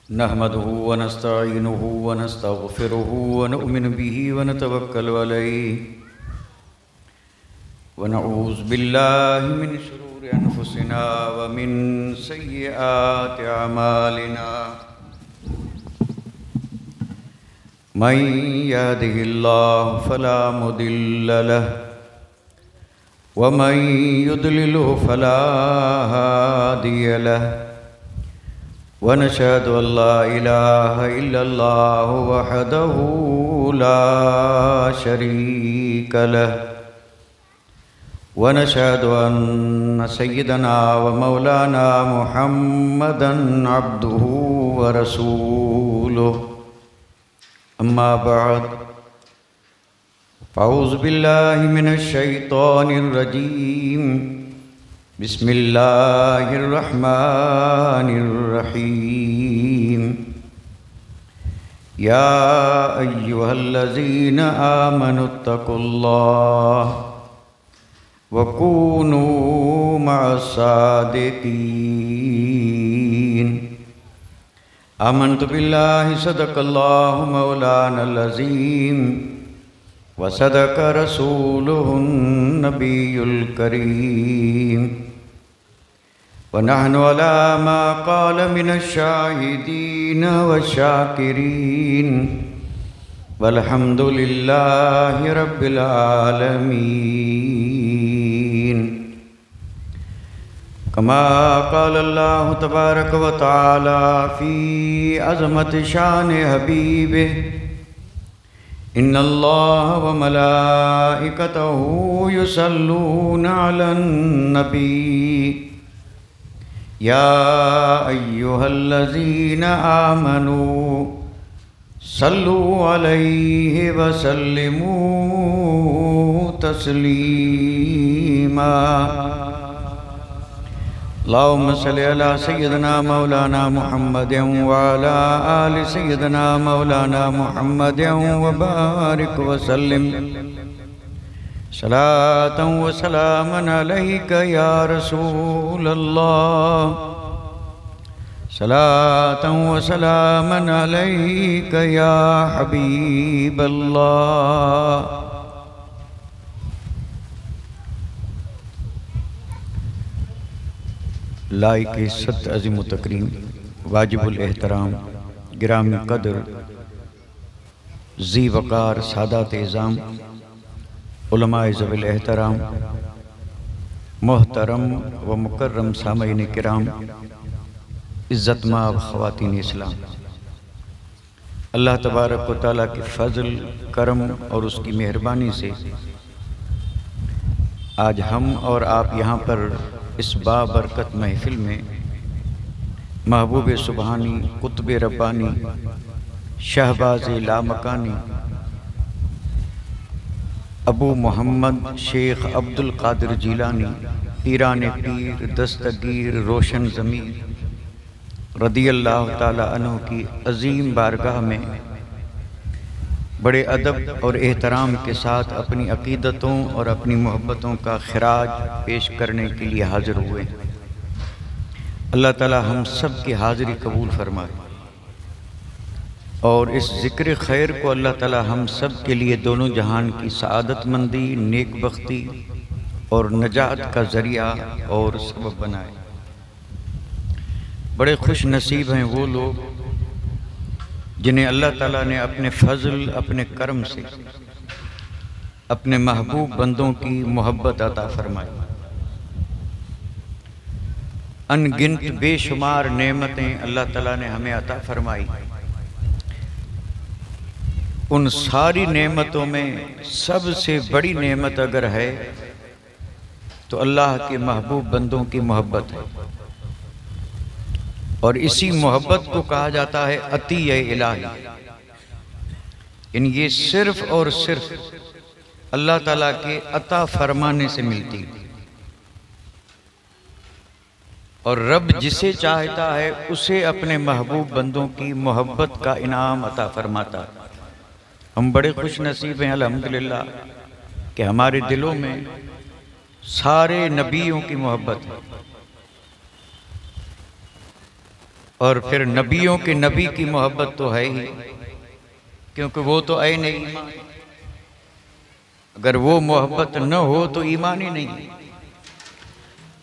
नहमदुहु व नस्तईनुहु व नस्तगफिरुहु व नु'मिनु बिही व नतवक्कलु अलैहि व नऊज़ु बिल्लाहि मिन शुरूरि अनफुसिना व मिन सय्यिआति अमालिना। मन यहदिहिल्लाहु फला मुदिल्ल लहु व मन युद्लिलहु फला हादिय लहु व नशहदु अल्ला इलाहा इल्लल्लाहु वहदहु ला शरीक लहु व नशहदु अन्न सय्यदना व मौलाना मुहम्मदन अब्दुहु व रसूलुहु। अम्मा बअद फ़अऊज़ु बिल्लाहि मिनश शैतानिर रजीम। बिस्मिल्लाहिर रहमानिर रहीम। या अय्युहल्लज़ीना आमनुत्तक़ुल्लाह व कूनू मअस्सादिक़ीन। आमन्तु बिल्लाहि सदक़ल्लाहु मौलानल अज़ीम व सदक़ रसूलुहुन नबियुल करीम व नहनु अला मा क़ाल मिनश शाहिदीन व शाकिरीन वल्हम्दुलिल्लाहि रब्बिल आलमीन। कमा क़ाल अल्लाहु तबारक व तआला फ़ी अज़मति शान हबीबिहि इन्नल्लाह व मलाइकतहु युसल्लूना अलन नबी या अय्युहल्लज़ीना आमनू सल्लु अलैहि व सल्लिमू तस्लीमा। अल्लाहुम्मा सल्लि अला सय्यिदना मौलाना मुहम्मदिन व अला आलि सय्यिदना मौलाना मुहम्मदिन व बारिक व सल्लिम सलातन व सलामन अलैका या रसूलल्लाह। सलातन व सलामन अलैका या हबीबल्लाह। लाइक इज़्ज़त अज़ीम व तकरीम वाजिबुल एहतराम गिरामी कदर ज़ी वक़ार सादात इज़ाम उलमाए ज़वील एहतराम मोहतरम व मुकर्रम सामईन किराम इज़्ज़तमाब ख़वातीन इस्लाम। अल्लाह तबारक व तआला के फ़ज़ल करम और उसकी मेहरबानी से आज हम और आप यहाँ पर इस बाबरकत महफिल में महबूब सुबहानी कुतुब रब्बानी शहबाज़ लामकानी अबू मोहम्मद शेख अब्दुल कादिर जीलानी पीरान पीर दस्तगीर रोशन ज़मीर रदियल्लाहु ताला अन्हु की अज़ीम बारगाह में बड़े अदब और एहतराम के साथ अपनी अक़ीदतों और अपनी मोहब्बतों का खिराज पेश करने के लिए हाज़िर हुए। अल्लाह ताला हम सब की हाज़िरी कबूल फरमाए और इस ज़िक्र खैर को अल्लाह ताला हम सब के लिए दोनों जहान की सआदतमंदी, नेक बख्ती और नजात का ज़रिया और सबब बनाए। बड़े खुश नसीब हैं वो लोग जिन्हें अल्लाह ताला ने अपने फ़ज़ल अपने करम से अपने महबूब बंदों की मोहब्बत अता फरमाई। अनगिनत बेशुमार नेमतें अल्लाह ताला ने हमें अता फरमाई। उन सारी नेमतों में सबसे बड़ी नेमत अगर है तो अल्लाह के महबूब बंदों की मोहब्बत है और इसी मोहब्बत को कहा जाता है अतिये इलाही। इन ये सिर्फ और सिर्फ अल्लाह ताला के अता फरमाने से मिलती है और रब जिसे चाहता है उसे अपने महबूब बंदों की मोहब्बत का इनाम अता फरमाता है। हम बड़े खुश नसीब हैं अल्हम्दुलिल्लाह कि हमारे दिलों में सारे नबियों की मोहब्बत है और फिर नबियों के नबी की मोहब्बत तो है ही, क्योंकि वो तो ऐन ईमान। अगर वो मोहब्बत न हो तो ईमान ही नहीं।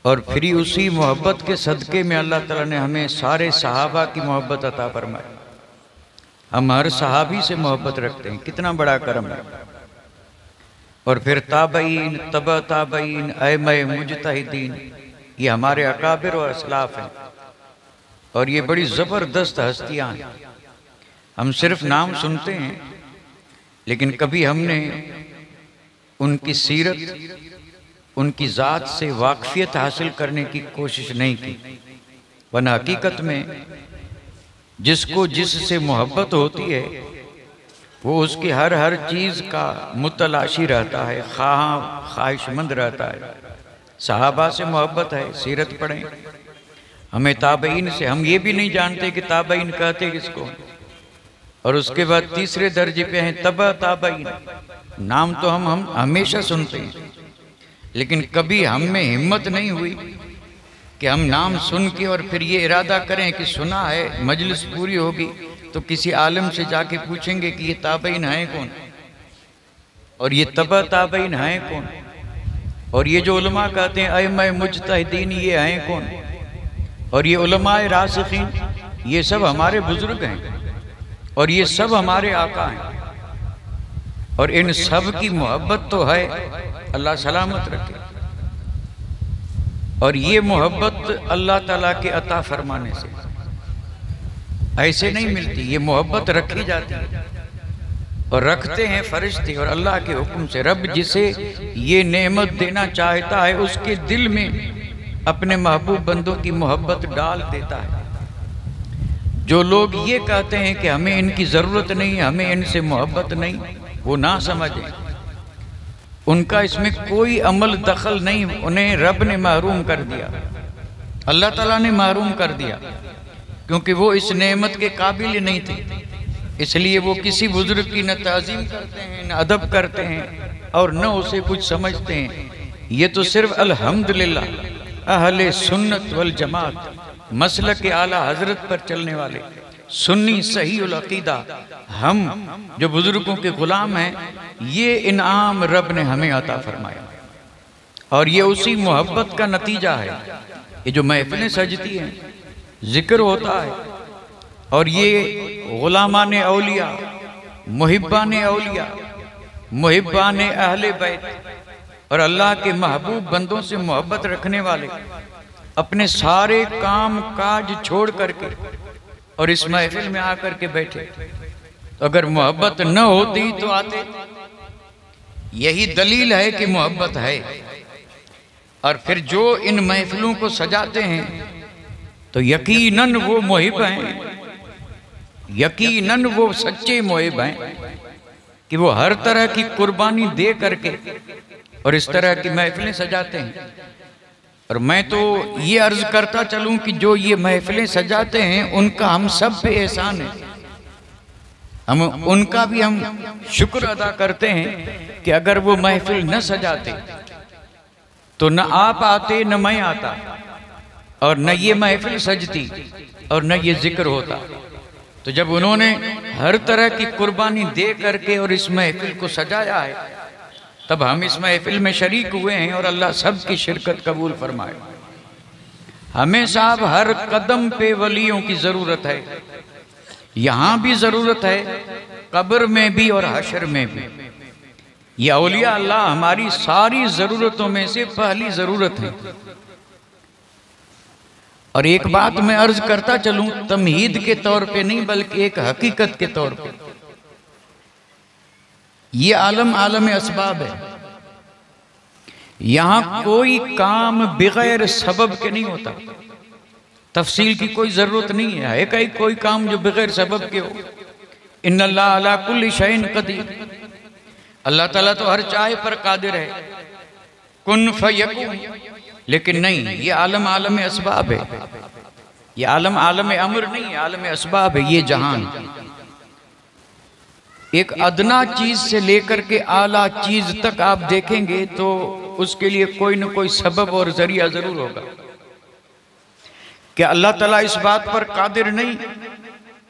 और फिर उसी मोहब्बत के सदक़े में अल्लाह ताला ने हमें सारे सहाबा की मोहब्बत अता फरमाई। हम हर सहाबी से मोहब्बत रखते हैं, कितना बड़ा करम है। और फिर ताबईन, तबा ताबईन, अइम्मा मुजतहिदीन, ये हमारे अकाबिर और असलाफ हैं। और ये बड़ी ज़बरदस्त हस्तियाँ हैं। हम सिर्फ नाम सुनते हैं, लेकिन कभी हमने उनकी सीरत, उनकी ज़ात से वाक़फ़ियत हासिल करने की कोशिश नहीं की। वरना हकीकत में जिसको जिससे मोहब्बत होती है वो उसकी हर चीज़ का मुतलाशी रहता है, ख्वाहिशमंद रहता है। सहाबा से मोहब्बत है, सीरत पढ़ें। हमें ताबईन से, हम ये भी नहीं जानते कि ताबईन कहते किसको। और उसके बाद तीसरे दर्जे पे हैं तबा ताबईन। नाम तो हम हमेशा सुनते हैं, लेकिन कभी हम में हिम्मत नहीं हुई कि हम नाम सुन के और फिर ये इरादा करें कि सुना है, मजलिस पूरी होगी तो किसी आलिम से जाके पूछेंगे कि ये ताबईन हैं कौन, और ये तबा ताबईन हैं कौन, और ये जो उलमा कहते हैं अइम्मा मुजतहिदीन, ये हैं कौन, और ये उलमाए रासिखीन, ये सब हमारे बुजुर्ग हैं और ये सब हमारे आका हैं। और इन सब की मोहब्बत तो है, अल्लाह सलामत रखे। और ये मोहब्बत अल्लाह ताला के अता फरमाने से ऐसे नहीं मिलती। ये मोहब्बत रखी जाती है और रखते हैं फरिश्ते और अल्लाह के हुक्म से। रब जिसे ये नेमत देना चाहता है उसके दिल में अपने महबूब बंदों की मोहब्बत डाल देता है। जो लोग ये कहते हैं कि हमें इनकी ज़रूरत नहीं, हमें इनसे मोहब्बत नहीं, वो ना समझें, उनका इसमें कोई अमल दखल नहीं। उन्हें रब ने महरूम कर दिया, अल्लाह ताला ने महरूम कर दिया, क्योंकि वो इस नेमत के काबिल नहीं थे। इसलिए वो किसी बुजुर्ग की न ताज़ीम करते हैं, न अदब करते हैं और न उसे कुछ समझते हैं। ये तो सिर्फ अल्हम्दुलिल्लाह अहले सुन्नत वल जमात, मसलक के आला हजरत पर चलने वाले सुन्नी सही उल अकीदा, हम जो बुजुर्गों के गुलाम हैं, ये इनाम रब ने हमें अता फरमाया। और ये उसी मोहब्बत का नतीजा है। ये जो महफिलें सजती हैं, जिक्र होता है, और ये गुलामान औलिया, मुहिब्बान औलिया, मुहिब्बान अहले बैत और अल्लाह के महबूब बंदों से मोहब्बत रखने वाले अपने सारे काम काज छोड़ करके और इस महफिल में आकर के बैठे। तो अगर मोहब्बत न होती तो आते। यही दलील है कि मोहब्बत है। और फिर जो इन महफिलों को सजाते हैं तो यकीनन वो मुहिब हैं, यकीनन वो सच्चे मुहिब हैं कि वो हर तरह की कुर्बानी दे करके और इस तरह की महफिलें सजाते हैं। और मैं तो ये अर्ज करता चलूं कि जो ये महफिलें सजाते हैं उनका हम सब पे एहसान है। हम उनका भी हम शुक्र अदा करते हैं कि अगर वो महफिल न सजाते तो न आप आते, न मैं आता, और न ये महफिल सजती और न ये जिक्र होता। तो जब उन्होंने हर तरह की कुर्बानी दे करके और इस महफिल को सजाया है, तब हम इस महफिल में शरीक हुए हैं और अल्लाह सब की शिरकत कबूल फरमाए। हमें साहब हर कदम पे वलियों की ज़रूरत है। यहाँ भी ज़रूरत है, कब्र में भी और हशर में भी। ये औलिया अल्लाह हमारी सारी ज़रूरतों में से पहली ज़रूरत है। और एक बात मैं अर्ज करता चलूं, तमहीद के तौर पे नहीं बल्कि एक हकीकत के तौर पे, ये आलम आलम असबाब है। यहाँ कोई काम बगैर सबब के नहीं होता। तफसील की कोई ज़रूरत नहीं है कहीं कोई काम जो बगैर सबब के हो। इन्नल्लाह अला कुल्ली शैइन कदीर, अल्लाह ताला तो हर चाहे पर कादिर है। कुन फयकुन, लेकिन नहीं, ये आलम आलम असबाब है। ये आलम आलम अमर नहीं है, आलम असबाब है। ये जहान एक अदना चीज से लेकर के आला चीज तक आप देखेंगे तो उसके लिए कोई न कोई सबब और जरिया जरूर होगा। क्या अल्लाह ताला इस बात पर कादिर नहीं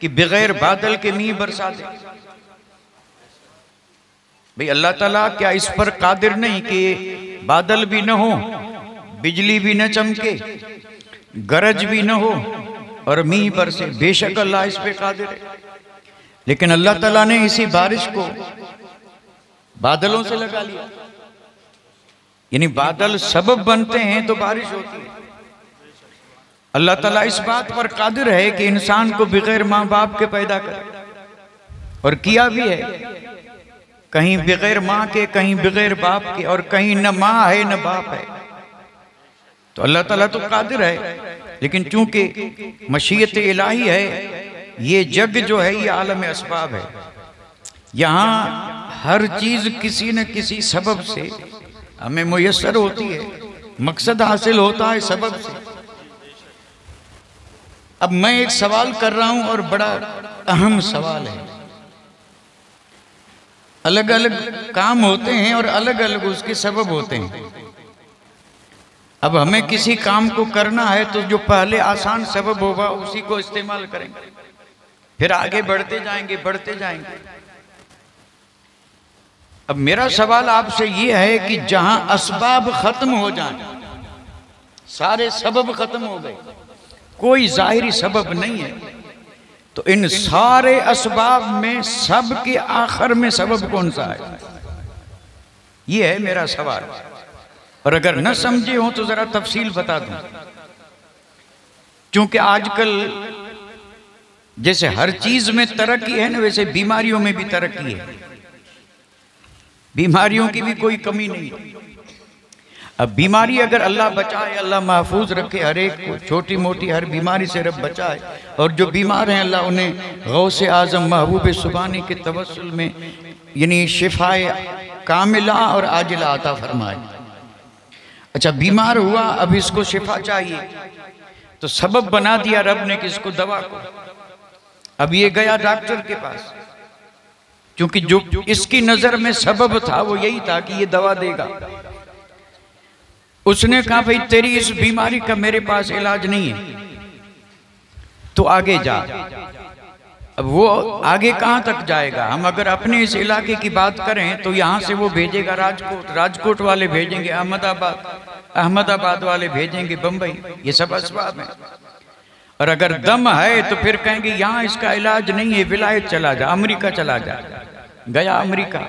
कि बगैर बादल के मींह बरसा दे? भाई अल्लाह ताला क्या इस पर कादिर नहीं कि बादल भी न हो, बिजली भी न चमके, गरज भी न हो और मींह बरसे? बेशक अल्लाह इस पे कादिर है, लेकिन अल्लाह ताला ने इसी बारिश को बादलों से लगा लिया। यानी बादल सबब बनते हैं तो बारिश होती है। अल्लाह ताला इस बात पर कादिर है कि इंसान को बगैर माँ बाप के पैदा करे, और किया भी है। कहीं बगैर माँ के, कहीं बगैर बाप के, और कहीं न माँ है न बाप है। तो अल्लाह ताला तो कादिर है, लेकिन चूंकि मशीयत इलाही है, ये जग जो है ये आलम असबाब है। यहाँ हर चीज किसी न किसी सबब से हमें मुयस्सर होती है, मकसद हासिल होता है सबब से। अब मैं एक सवाल कर रहा हूं और बड़ा अहम सवाल है। अलग अलग काम होते हैं और अलग अलग उसके सबब होते हैं। अब हमें किसी काम को करना है तो जो पहले आसान सबब होगा उसी को इस्तेमाल करेंगे, फिर आगे बढ़ते जाएंगे बढ़ते जाएंगे। अब मेरा सवाल आपसे ये है कि जहां असबाब खत्म हो जाए, सारे सबब खत्म हो गए, कोई जाहिरी सबब नहीं है, तो इन सारे असबाब में सब के आखिर में सबब कौन सा है? ये है मेरा सवाल। और अगर न समझे हो तो जरा तफसील बता दूं। क्योंकि आजकल जैसे हर चीज में तरक्की है ना, वैसे बीमारियों में भी तरक्की है। बीमारियों की भी कोई कमी नहीं है। अब बीमारी अगर अल्लाह बचाए, अल्लाह महफूज रखे हर एक को, छोटी मोटी हर बीमारी से रब बचाए, और जो बीमार हैं अल्लाह उन्हें गौसे आजम महबूब सुबानी के तवस्सुल में यानी शिफाए कामिला और आजिला अता फरमाए। अच्छा, बीमार हुआ, अब इसको शिफा चाहिए, तो सबब बना दिया रब ने कि इसको दवा को। अब ये गया डॉक्टर के पास, क्योंकि जो इसकी नजर में सबब था वो यही था कि ये दवा देगा। उसने कहा भाई तेरी इस बीमारी का मेरे पास इलाज नहीं है, तो आगे जा। अब वो आगे कहाँ तक जाएगा? हम अगर अपने इस इलाके की बात करें तो यहाँ से वो भेजेगा राजकोट, राजकोट वाले भेजेंगे अहमदाबाद, अहमदाबाद वाले भेजेंगे बंबई। ये सब असबाब हैं। और अगर दम है तो फिर कहेंगे यहाँ इसका इलाज नहीं है, विलायत चला जा, अमेरिका चला जा। गया अमेरिका,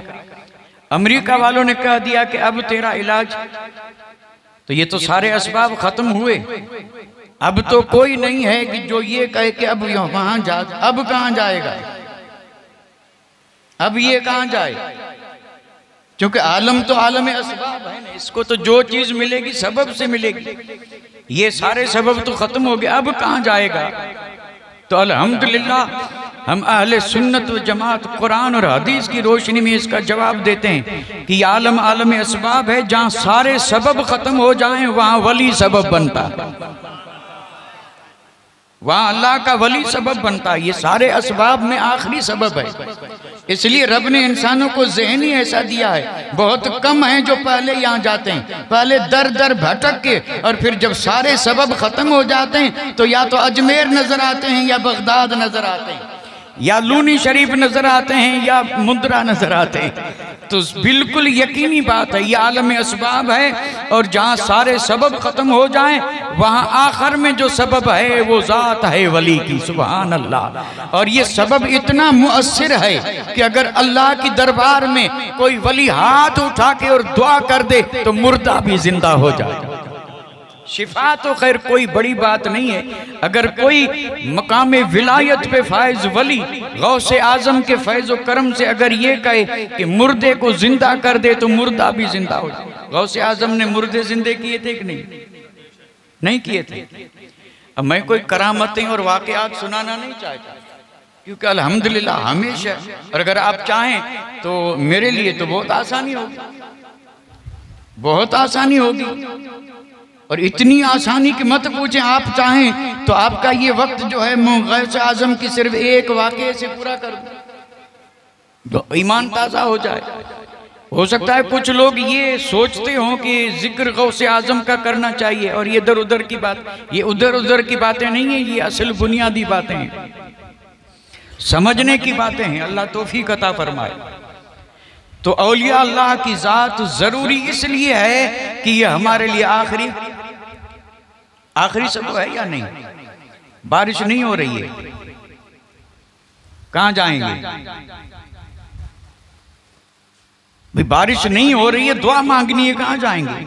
अमेरिका वालों ने कह दिया कि अब तेरा इलाज, तो ये तो सारे असबाब खत्म हुए। अब तो कोई नहीं है कि जो ये कहे कि अब वहां जा, अब कहां जाएगा? अब ये कहां जाए? क्योंकि आलम तो आलम असबाब है ना, इसको तो जो चीज मिलेगी सबब से मिलेगी। ये सारे सबब तो खत्म हो गए, अब कहां जाएगा? तो अल्हम्दुलिल्लाह हम अहले सुन्नत व जमात कुरान और हदीस की रोशनी में इसका जवाब देते हैं कि आलम आलम असबाब है। जहां सारे सबब खत्म हो जाएं वहां वली सबब बनता है, वहां अल्लाह का वली सबब बनता है। ये सारे असबाब में आखिरी सबब है। इसलिए रब ने इंसानों को ज़हनी ऐसा दिया है। बहुत कम हैं जो पहले यहाँ जाते हैं, पहले दर दर भटक के, और फिर जब सारे सबब खत्म हो जाते हैं तो या तो अजमेर नजर आते हैं, या बगदाद नजर आते हैं, या लूनी शरीफ नजर आते हैं, या मुंद्रा नजर आते हैं। तो बिल्कुल यकीनी बात है ये आलम असबाब है। और जहाँ सारे सबब खत्म हो जाएं वहाँ आखिर में जो सबब है वो ज़ात है वली की, सुभान अल्लाह। और ये सबब इतना मुअस्सिर है कि अगर अल्लाह की दरबार में कोई वली हाथ उठा के और दुआ कर दे तो मुर्दा भी जिंदा हो जाए। शिफा तो खैर कोई बड़ी बात नहीं है। अगर कोई मकाम विलायत पे फायज वली गौसे आजम के फैज़ करम से अगर ये कहे कि मुर्दे को जिंदा कर दे तो मुर्दा भी जिंदा हो जाए। गौसे आजम ने मुर्दे जिंदे किए थे कि नहीं? नहीं किए थे। अब मैं कोई करामतें और वाकयात सुनाना नहीं चाहता, क्योंकि अल्हम्दुलिल्लाह हमेशा, और अगर आप चाहें तो मेरे लिए तो बहुत आसानी होगी, बहुत आसानी होगी। और इतनी आसानी की मत पूछें, आप चाहें तो आपका ये वक्त जो है गौसे आजम की सिर्फ एक वाक़े से पूरा कर दो, तो ईमान ताज़ा हो जाए। हो सकता है कुछ लोग ये सोचते हों कि जिक्र गौसे आजम का करना चाहिए, और ये इधर उधर की बात, ये उधर उधर की बातें नहीं है, ये असल बुनियादी बातें हैं, समझने की बातें हैं। अल्लाह तौफीक अता फरमाए। तो औलिया अल्लाह की जात जरूरी इसलिए है कि ये हमारे लिए आखिरी सब है या नहीं। बारिश नहीं हो रही है, कहां जाएंगे भाई? बारिश नहीं हो रही है, दुआ मांगनी है, कहां जाएंगे?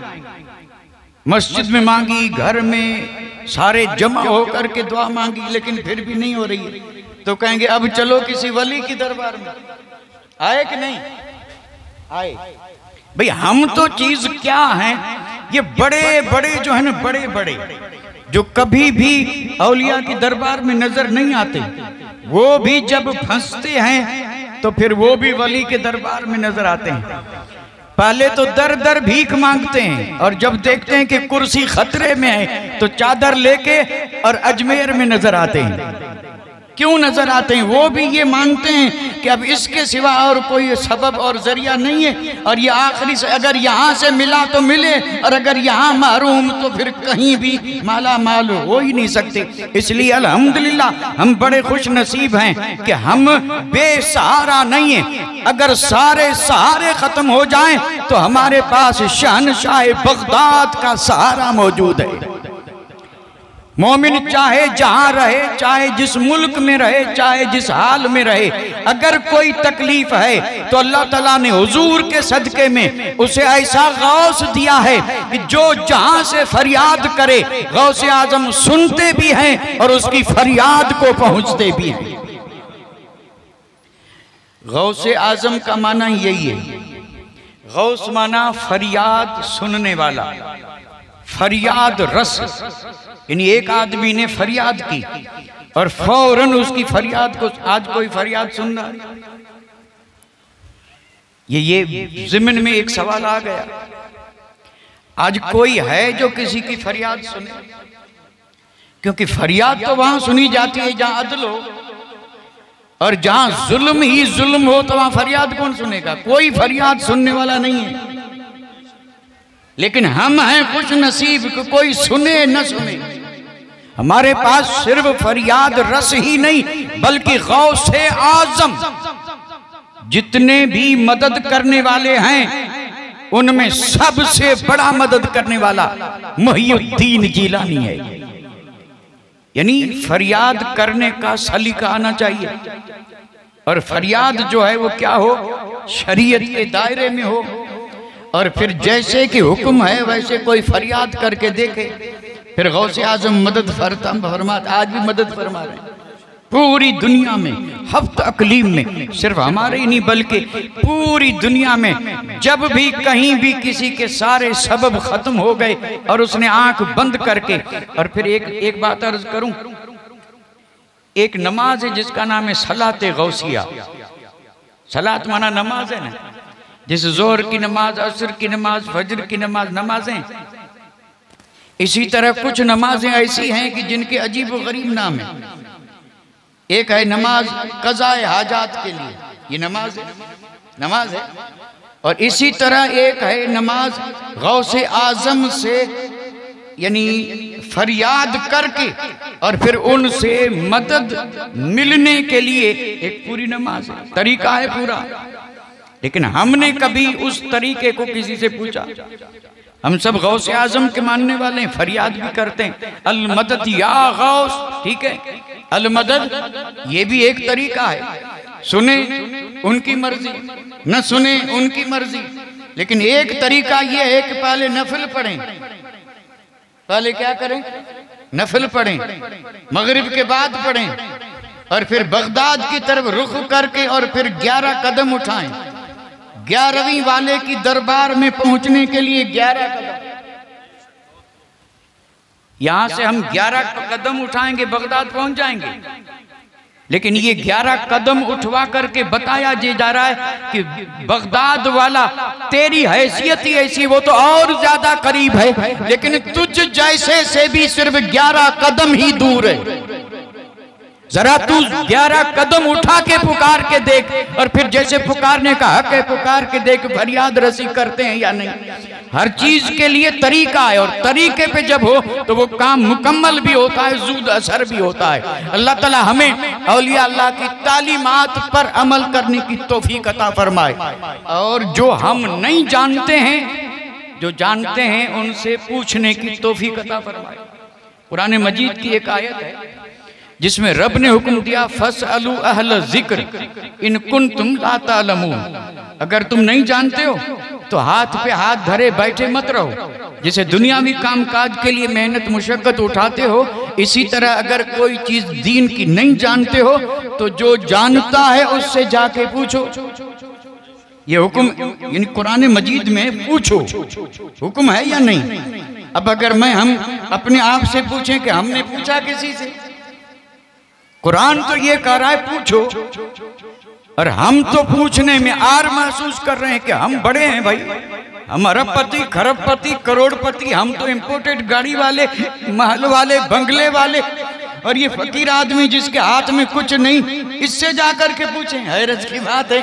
मस्जिद में मांगी, घर में सारे जमा होकर के दुआ मांगी, लेकिन फिर भी नहीं हो रही है, तो कहेंगे अब चलो किसी वली की दरबार में। आए कि नहीं आए भाई? हम तो चीज क्या है, ये बड़े बड़े जो है ना, बड़े बड़े जो कभी भी औलिया की दरबार में नजर नहीं आते, वो भी जब फंसते हैं तो फिर वो भी वली के दरबार में नजर आते हैं। पहले तो दर दर भीख मांगते हैं, और जब देखते हैं कि कुर्सी खतरे में है तो चादर लेके और अजमेर में नजर आते हैं। क्यों नजर आते हैं? वो भी ये मानते हैं कि अब इसके सिवा और कोई सबब और जरिया नहीं है, और ये आखिरी से अगर यहाँ से मिला तो मिले, और अगर यहाँ महरूम तो फिर कहीं भी माला माल हो ही नहीं सकते। इसलिए अल्हम्दुलिल्लाह हम बड़े खुश नसीब हैं कि हम बेसहारा नहीं हैं। अगर सारे सहारे खत्म हो जाएं तो हमारे पास शहनशाह बगदाद का सहारा मौजूद है। मोमिन चाहे जहां रहे, चाहे जिस मुल्क में रहे, चाहे जिस हाल में रहे, अगर कोई तकलीफ है तो अल्लाह ताला ने हुजूर के सदके में उसे ऐसा गौस दिया है कि जो जहां से फरियाद करे गौसे आजम सुनते भी हैं और उसकी फरियाद को पहुंचते भी हैं। गौसे आजम का माना यही है। गौस माना फरियाद सुनने वाला, फरियाद रस, यानी एक आदमी ने फरियाद की और फौरन उसकी फरियाद को, आज कोई फरियाद सुन रहा है, ये ज़िम्न में एक सवाल आ गया, आज कोई है जो किसी की फरियाद सुने? क्योंकि फरियाद तो वहां सुनी जाती है जहां अदल हो, और जहां जुल्म ही जुल्म हो तो वहां फरियाद कौन सुनेगा? कोई फरियाद सुनने वाला नहीं है। लेकिन हम हैं खुश नसीब कि कोई सुने न सुने, हमारे पास सिर्फ फरियाद रस ही नहीं बल्कि गौसे आजम जितने भी मदद करने वाले हैं उनमें सबसे बड़ा मदद करने वाला मुहियुद्दीन जिलानी है। यानी फरियाद करने का सलीका आना चाहिए, और फरियाद जो है वो क्या हो? शरीयत के दायरे में हो, और फिर जैसे कि हुक्म है वैसे कोई फरियाद करके देखे, फिर गौसे आजम मदद फरमाते, आज भी मदद फरमा रहे हैं पूरी दुनिया में, हफ्त अकलीम में, सिर्फ हमारे ही नहीं बल्कि पूरी दुनिया में। जब भी कहीं भी किसी के सारे सबब खत्म हो गए और उसने आंख बंद करके, और फिर एक बात अर्ज करूं, एक नमाज है जिसका नाम है सलात गौसिया। सलात माना नमाज है ना, जैसे जोहर की नमाज, असर की नमाज, फजर की नमाज, नमाजें। इसी तरह कुछ नमाजें ऐसी हैं कि जिनके अजीब व गरीब नाम है। एक है नमाज कज़ाए हाजात के लिए, ये नमाज है। और इसी तरह एक है नमाज गौसे आजम से, यानी फरियाद करके और फिर उनसे मदद मिलने के लिए एक पूरी नमाज है, तरीका है पूरा। लेकिन हमने कभी उस तरीके को किसी से पूछा? हम सब गौसे आजम के मानने वाले हैं, फरियाद भी करते हैं, अल मदद या गौस, ठीक है, अल मदद ये भी एक तरीका है। सुने उनकी मर्जी, न सुने उनकी मर्जी, लेकिन एक तरीका ये है कि पहले नफल पढ़ें। पहले क्या करें? नफल पढ़ें, मगरिब के बाद पढ़ें, और फिर बगदाद की तरफ रुख करके और फिर 11 कदम उठाएं। 11वीं वाले की दरबार में पहुंचने के लिए 11 कदम, यहां से हम 11 कदम उठाएंगे बगदाद पहुंच जाएंगे। लेकिन ये 11 कदम उठवा करके बताया जा रहा है कि बगदाद वाला तेरी हैसियत ही ऐसी, वो तो और ज्यादा करीब है, लेकिन तुझ जैसे से भी सिर्फ 11 कदम ही दूर है। जरा तू 11 कदम उठा के पुकार के देख, और फिर जैसे पुकारने का हक है पुकार के देख फरियाद रसी करते हैं या नहीं। हर चीज के लिए तरीका है, और तरीके पे जब हो तो वो काम मुकम्मल भी होता है, ज़ूद असर भी होता है। अल्लाह ताला हमें औलिया अल्लाह की तालीमात पर अमल करने की तौफीक अता फरमाए, और जो हम नहीं जानते हैं, जो जानते हैं उनसे पूछने की तौफीक अता फरमाए। कुरान मजीद की एक आयत है जिसमें रब ने हुक्म दिया फसअलू अहल ज़िक्र इन कुंतुम ला तालमून। अगर तुम नहीं जानते हो तो हाथ पे हाथ धरे बैठे मत रहो। जैसे दुनियावी कामकाज के लिए मेहनत मुशक्कत उठाते हो, इसी तरह अगर कोई चीज दीन की नहीं जानते हो तो जो जानता है उससे जाके पूछो। ये हुक्म यानी कुरान मजीद में पूछो हुक्म है या नहीं। अब अगर हम अपने आप से पूछें कि हमने पूछा किसी से, कुरान तो ये कह रहा है पूछो, और हम तो पूछने में आर महसूस कर रहे हैं कि हम बड़े हैं भाई, हम अरबपति खरबपति करोड़पति, हम तो इंपोर्टेड गाड़ी वाले, महल वाले, बंगले वाले, और ये फकीर आदमी जिसके हाथ में कुछ नहीं, इससे जाकर के पूछें। हैरत की बात है,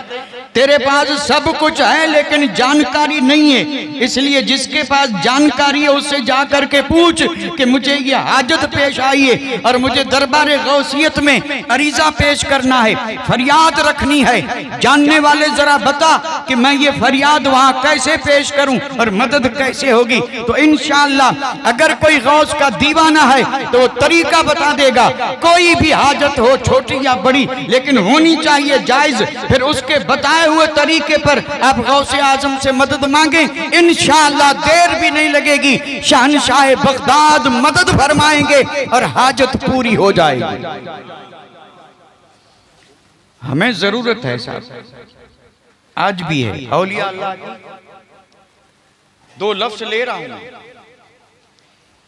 तेरे पास सब कुछ है लेकिन जानकारी नहीं है, इसलिए जिसके पास जानकारी है उससे जाकर के पूछ कि मुझे ये हाजत पेश आई है और मुझे दरबार गौसियत में अरीजा पेश करना है, फरियाद रखनी है। जानने वाले जरा बता कि मैं ये फरियाद वहाँ कैसे पेश करूं और मदद कैसे होगी। तो इंशाअल्लाह अगर कोई गौस का दीवाना है तो वो तरीका बता देगा। कोई भी हाजत हो छोटी या बड़ी, लेकिन होनी चाहिए जायज, फिर उसके बताए हुए तरीके पर आप गौसे आजम से मदद मांगे, इंशाअल्लाह देर भी नहीं लगेगी, शहनशाह बगदाद मदद फरमाएंगे और हाजत पूरी हो जाएगी। हमें जरूरत है साहब, आज भी है। औलिया अल्लाह की दो लफ्ज ले रहा हूं,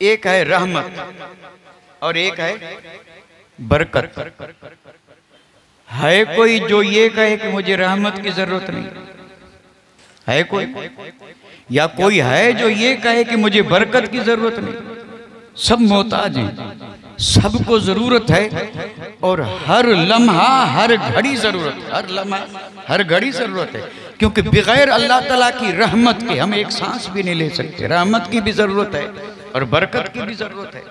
एक है रहमत और एक है बरकत। है कोई जो ये कहे कि मुझे रहमत की जरूरत नहीं? है कोई? या कोई है जो ये कहे कि मुझे बरकत की जरूरत नहीं? सब मोहताज हैं, सबको जरूरत है, और हर लम्हा हर घड़ी जरूरत है, हर लम्हा हर घड़ी जरूरत है, क्योंकि बगैर अल्लाह ताला की रहमत के हम एक सांस भी नहीं ले सकते। रहमत की भी जरूरत है और बरकत की भी जरूरत है।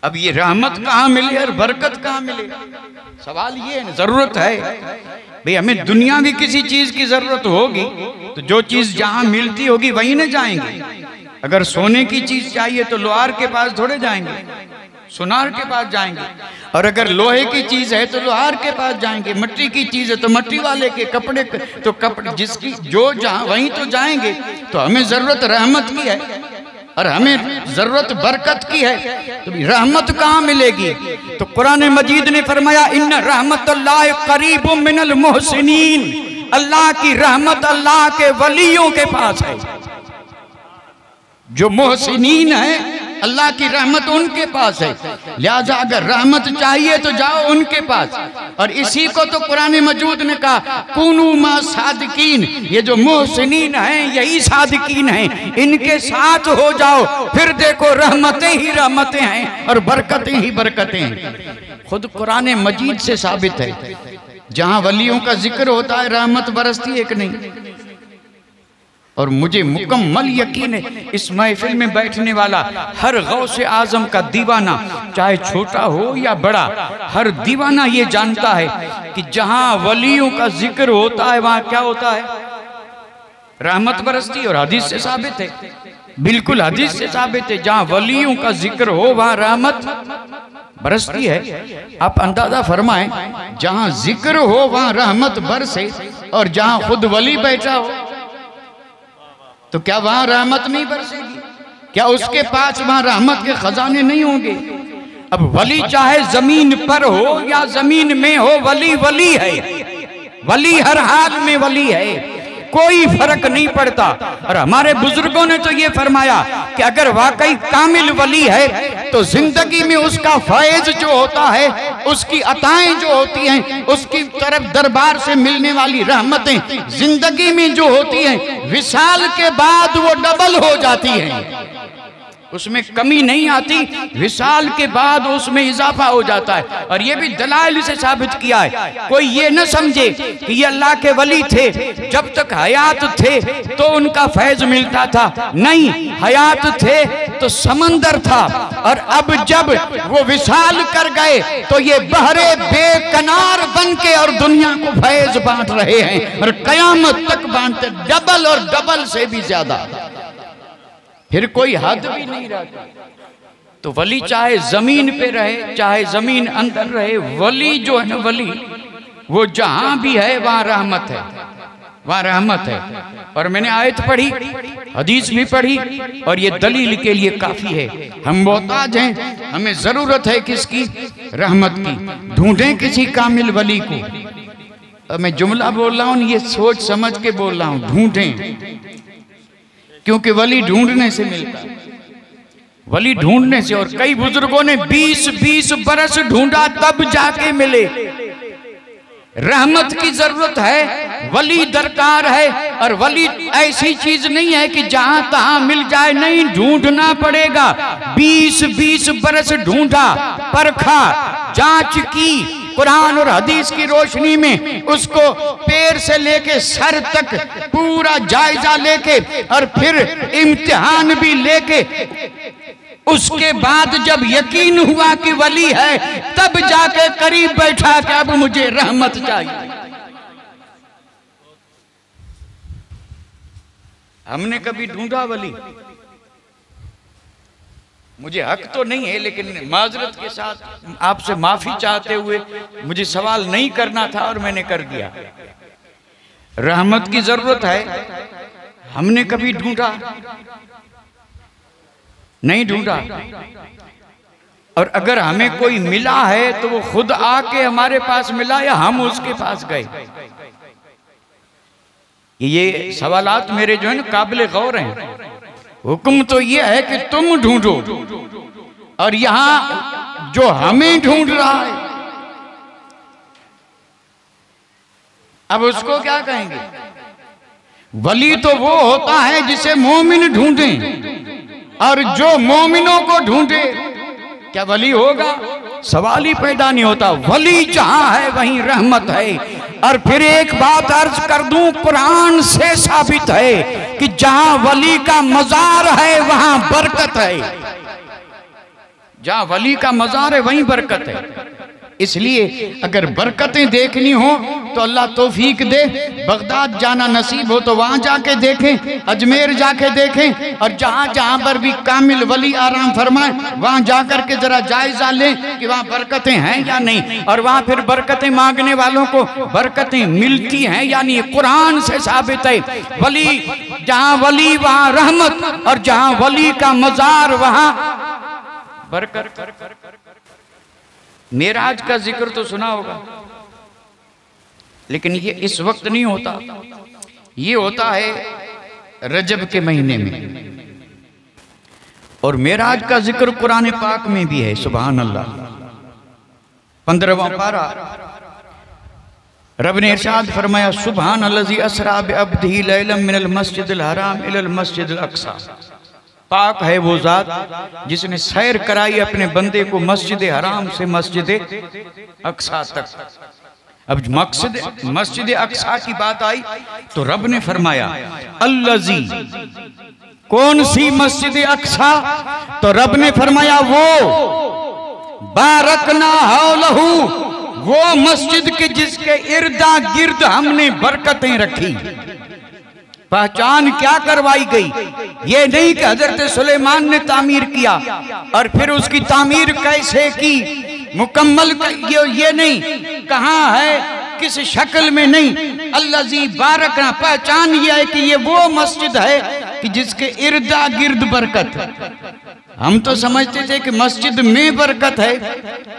अब ये रहमत कहाँ मिले और बरकत कहाँ मिले, सवाल ये है। जरूरत है भाई, हमें दुनिया की किसी चीज की जरूरत होगी तो जो चीज जहां मिलती होगी वहीं न जाएंगे। अगर सोने की चीज चाहिए तो लोहार के पास थोड़े जाएंगे, सुनार के पास जाएंगे, और अगर लोहे की चीज है तो लोहार के पास जाएंगे, मिट्टी की चीज है तो मिट्टी वाले के, कपड़े तो कपड़े, जिसकी जो जहां वहीं तो जाएंगे। तो हमें जरूरत रहमत की है और हमें जरूरत बरकत की है, तो रहमत कहाँ मिलेगी? तो कुरान मजीद ने फरमाया इन्न रहमतुल्लाह करीबुम मिनल मुहसिनीन, अल्लाह की रहमत अल्लाह के वलियों के पास है। जो मुहसिनीन है अल्लाह की रहमत उनके पास है, लिहाजा अगर रहमत चाहिए तो जाओ उनके पास। और इसी को तो कुरान मजीद ने कहा कुनू मा सादिकीन, ये जो मुहसिनीन हैं यही सादिकीन हैं, इनके साथ हो जाओ, फिर देखो रहमतें ही रहमतें हैं और बरकतें ही बरकतें हैं। खुद कुरान मजीद से साबित है, जहां वलियों का जिक्र होता है रहमत बरसती है कि नहीं। और मुझे मुकम्मल यकीन है इस महफिल में बैठने वाला हर गौसे आजम का दीवाना, चाहे छोटा हो या बड़ा, हर दीवाना ये जानता है कि जहां वलियों का जिक्र होता है वहां क्या होता है? रहमत बरसती। और हदीस से साबित है, बिल्कुल हदीस से साबित है, जहां वलियों का जिक्र हो वहां रहमत बरसती है। आप अंदाजा फरमाएं, जहां जिक्र हो वहां रहमत बरसे, और जहां खुद वली बैठा हो तो क्या वहां रहमत नहीं बरसेगी? क्या उसके पास वहां रहमत के खजाने नहीं होंगे? अब वली चाहे जमीन पर हो या जमीन में हो, वली वली है, वली हर हाल में वली है, कोई फर्क नहीं पड़ता। और हमारे बुजुर्गों ने तो ये फरमाया कि अगर वाकई कामिल वली है तो जिंदगी में उसका फैज जो होता है, उसकी अताएं जो होती हैं, उसकी तरफ दरबार से मिलने वाली रहमतें जिंदगी में जो होती हैं, विसाल के बाद वो डबल हो जाती हैं। उसमें कमी नहीं आती, विसाल के बाद उसमें इजाफा हो जाता है। और ये भी दलाइल से साबित किया है। कोई ये न समझे कि ये अल्लाह के वली थे, जब तक हयात थे तो उनका फैज मिलता था। नहीं, हयात थे तो समंदर था, और अब जब वो विसाल कर गए तो ये बहरे बेकनार बन के और दुनिया को फैज बांट रहे हैं, और कयामत तक बांटते, डबल और डबल से भी ज्यादा। फिर कोई हद भी नहीं रहती। तो वली चाहे जमीन पे रहे चाहे जमीन अंदर रहे, वली जो है ना, वली वो जहां भी है वहां रहमत है, वहां रहमत है। और मैंने आयत पढ़ी, हदीस भी पढ़ी, और ये दलील के लिए काफी है। हम मोहताज हैं, हमें जरूरत है किसकी? रहमत की। ढूंढें किसी कामिल वली को। मैं जुमला बोल रहा हूं, ये सोच समझ के बोल रहा हूं, ढूंढें, क्योंकि वली ढूंढने से मिलता है, वली ढूंढने से। और कई बुजुर्गों ने 20-20 बरस ढूंढा तब जाके मिले। रहमत की जरूरत है, वली दरकार है। और वली ऐसी चीज नहीं है कि जहां तहां मिल जाए, नहीं, ढूंढना पड़ेगा। 20-20 बरस ढूंढा, परखा, जांच की, कुरान और हदीस की रोशनी में उसको पैर से लेके सर तक पूरा जायजा लेके, और फिर इम्तिहान भी लेके, उसके बाद जब यकीन हुआ कि वली है, तब जाके करीब बैठा कि अब मुझे रहमत चाहिए। हमने कभी ढूंढा वली? मुझे हक तो नहीं है, लेकिन माजरत के साथ आपसे माफी चाहते हुए मुझे सवाल नहीं करना था और मैंने कर दिया। रहमत की जरूरत है, हमने कभी ढूंढा? नहीं ढूंढा। और अगर हमें कोई मिला है तो वो खुद आके हमारे पास मिला या हम उसके पास गए? ये सवालात मेरे जो है ना काबिल गौर हैं। हुक्म तो ये है कि तुम ढूंढो, और यहां जो हमें ढूंढ रहा है, अब उसको क्या कहेंगे? वली तो वो होता है जिसे मोमिन ढूंढे, और जो मोमिनों को ढूंढे क्या वली होगा? सवाल ही पैदा नहीं होता। वली जहां है वहीं रहमत है। और फिर एक बात अर्ज कर दूं, कुरान से साबित है कि जहां वली का मजार है वहां बरकत है। जहां वली का मजार है वहीं बरकत है। इसलिए अगर बरकतें देखनी हो तो अल्लाह तौफीक दे, बगदाद जाना नसीब हो तो वहां जाके देखें, अजमेर जाके देखें, और जहां जहां पर भी कामिल वली आराम फरमाए वहां जाकर के जरा जायजा लें कि वहां बरकतें हैं या नहीं। और वहां फिर बरकतें मांगने वालों को बरकतें मिलती हैं या नहीं, कुरान से साबित है। वली जहां वली वहां रहमत, और जहां वली का मजार वहां बरकत। मेराज का जिक्र तो सुना होगा, लेकिन ये इस वक्त नहीं होता, ये होता है रजब के महीने में। और मेराज का जिक्र कुरान पाक में भी है। सुभान अल्लाह। 15वां पारा, रब ने इरशाद फरमाया, सुभान अल्लज़ी असरा बिअब्दिही लैलन मिनल मस्जिदिल हराम इलल मस्जिदिल अक्सा। पाक है वो जात जिसने सैर कराई अपने बंदे को मस्जिद हराम से मस्जिद अक्सा तक। अब मस्जिद अक्सा की बात आई तो रब ने फरमाया अल्लज़ी, कौन सी मस्जिद अक्सा? तो रब ने फरमाया वो बारकना हौलहू, वो मस्जिद के जिसके इर्दा गिर्द हमने बरकतें रखी। पहचान क्या करवाई गई? ये नहीं कि हजरत सुलेमान ने तामीर किया और फिर उसकी तामीर कैसे की, मुकम्मल ये नहीं, कहाँ है, किस शक्ल में नहीं। अल्लाजी बारकना, पहचान ये है कि ये वो मस्जिद है कि जिसके इर्दा गिर्द बरकत। हम तो समझते थे कि मस्जिद में बरकत है,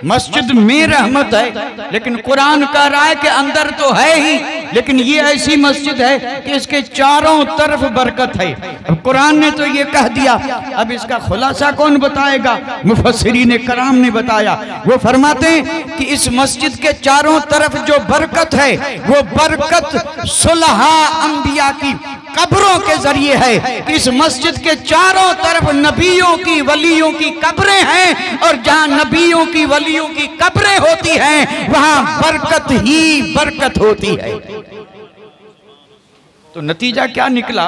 मस्जिद में रहमत है, लेकिन कुरान कह रहा है कि अंदर तो है ही, लेकिन ये ऐसी मस्जिद है कि इसके चारों तरफ बरकत है। अब कुरान ने तो ये कह दिया, अब इसका खुलासा कौन बताएगा? मुफस्सिरीन कराम ने बताया। वो फरमाते हैं कि इस मस्जिद के चारों तरफ जो बरकत है वो बरकत सुलहा अंबिया की, कब्रों के जरिए है कि इस मस्जिद के चारों तरफ नबियों की वलियों की कब्रें हैं, और जहां नबियों की वलियों की कब्रें होती हैं वहां बरकत ही बरकत होती है। तो नतीजा क्या निकला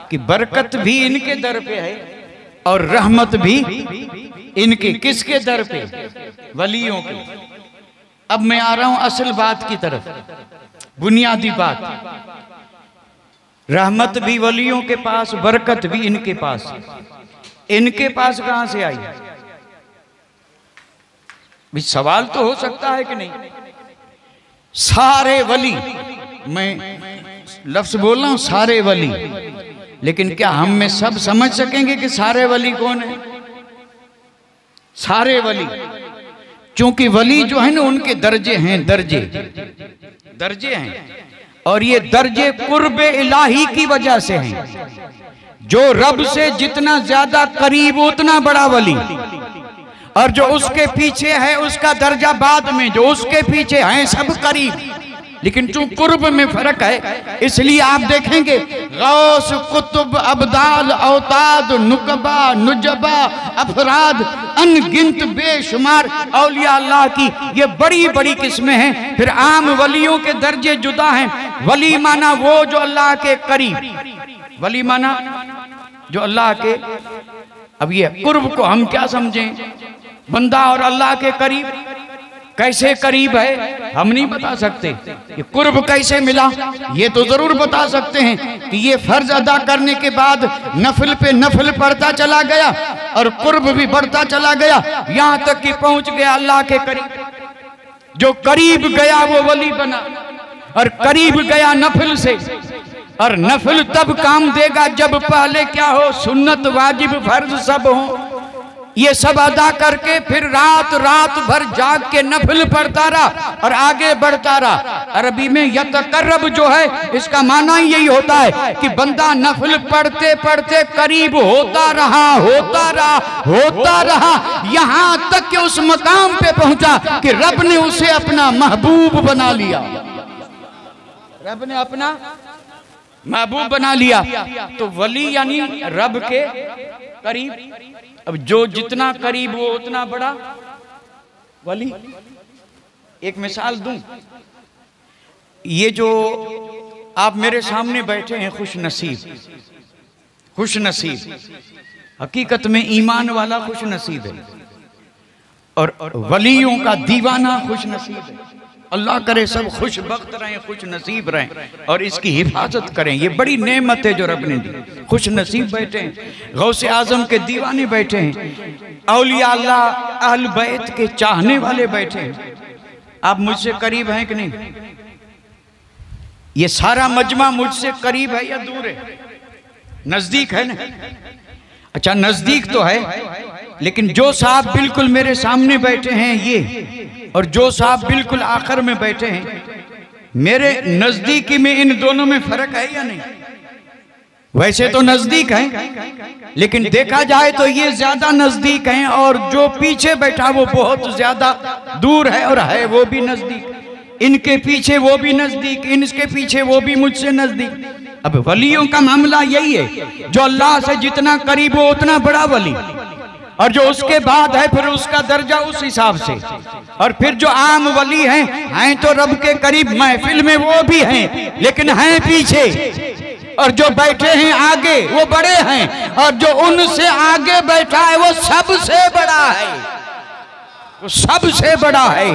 कि बरकत भी इनके दर पे है और रहमत भी इनके, किसके दर पे? वलियों के। अब मैं आ रहा हूं असल बात की तरफ, बुनियादी बात। रहमत भी वलियों के पास, बरकत भी इनके पास। इनके पास कहां से आई? भी सवाल तो हो सकता है कि नहीं। सारे वली, मैं लफ्ज बोल रहा हूं सारे वली, लेकिन क्या हम में सब समझ सकेंगे कि सारे वली कौन है? सारे वली, क्योंकि वली जो है ना उनके दर्जे हैं, दर्जे हैं, और ये दर्जे कुर्बे इलाही की वजह से हैं। जो रब से जितना ज्यादा करीब उतना बड़ा वली, और जो उसके पीछे है उसका दर्जा बाद में, जो उसके पीछे हैं सब करीब, लेकिन चूंकि कुर्ब में फर्क है इसलिए आप देखेंगे गौस, कुतुब, अब्दाल, औताद, नुकबा, नुजबा, अफराद, अनगिनत बेशुमार औलिया अल्लाह की ये बड़ी बड़ी किस्में हैं। फिर आम वलियों के दर्जे जुदा हैं। वली माना वो जो अल्लाह के करीब, वली माना जो अल्लाह के। अब ये कुर्ब को हम क्या समझें? बंदा और अल्लाह के करीब कैसे करीब है हम नहीं बता सकते। ये कुर्ब कैसे मिला ये तो जरूर बता सकते हैं कि ये फर्ज अदा करने के बाद नफल पे नफल पढ़ता चला गया और कुर्ब भी बढ़ता चला गया, यहां तक कि पहुंच गया अल्लाह के करीब। जो करीब गया वो वली बना, और करीब गया नफल से। और नफल तब काम देगा जब पहले क्या हो, सुन्नत, वाजिब, फर्ज सब हो। ये सब अदा करके फिर रात रात भर जाग के नफल पढ़ता रहा और आगे बढ़ता रहा। अरबी में यतकर्रब जो है इसका माना ही यही होता है कि बंदा नफल पढ़ते पढ़ते करीब होता रहा, यहां तक कि उस मकाम पे पहुंचा कि रब ने उसे अपना महबूब बना लिया। रब ने अपना महबूब बना लिया। तो वली यानी रब के करीब। अब जो जितना करीब वो उतना बड़ा वली। एक मिसाल दूं, ये जो आप मेरे सामने बैठे हैं खुश नसीब, हकीकत में ईमान वाला खुश नसीब है, और वलियों का दीवाना खुश नसीब है। अल्लाह करे सब खुश बख्त रहें, खुश नसीब रहें और इसकी हिफाजत करें। ये बड़ी नेमत है जो रब ने दी। खुश नसीब बैठे हैं, गौसे आजम के दीवाने बैठे हैं, औलिया अल्लाह अहल बैत के चाहने वाले बैठे हैं। आप मुझसे करीब हैं कि नहीं? ये सारा मजमा मुझसे करीब है या दूर है? नजदीक है ना? अच्छा नजदीक तो है, लेकिन जो साहब बिल्कुल मेरे सामने बैठे हैं ये, और जो साहब बिल्कुल आखिर में बैठे हैं, मेरे नजदीकी में इन दोनों में फर्क है या नहीं? वैसे तो नजदीक हैं, लेकिन देखा जाए तो ये ज्यादा नजदीक हैं, और जो पीछे बैठा वो बहुत ज्यादा दूर है, और है वो भी नजदीक। इनके पीछे वो भी नजदीक, इनके पीछे वो भी मुझसे नजदीक। अब वलियों का मामला यही है, जो अल्लाह से जितना करीब हो उतना बड़ा वली, और जो उसके बाद है फिर उसका दर्जा उस हिसाब से। और फिर जो आम वली हैं तो रब के करीब, महफिल में वो भी हैं लेकिन हैं पीछे, और जो बैठे हैं आगे वो बड़े हैं, और जो उनसे आगे बैठा है वो सबसे बड़ा है, वो सबसे बड़ा है।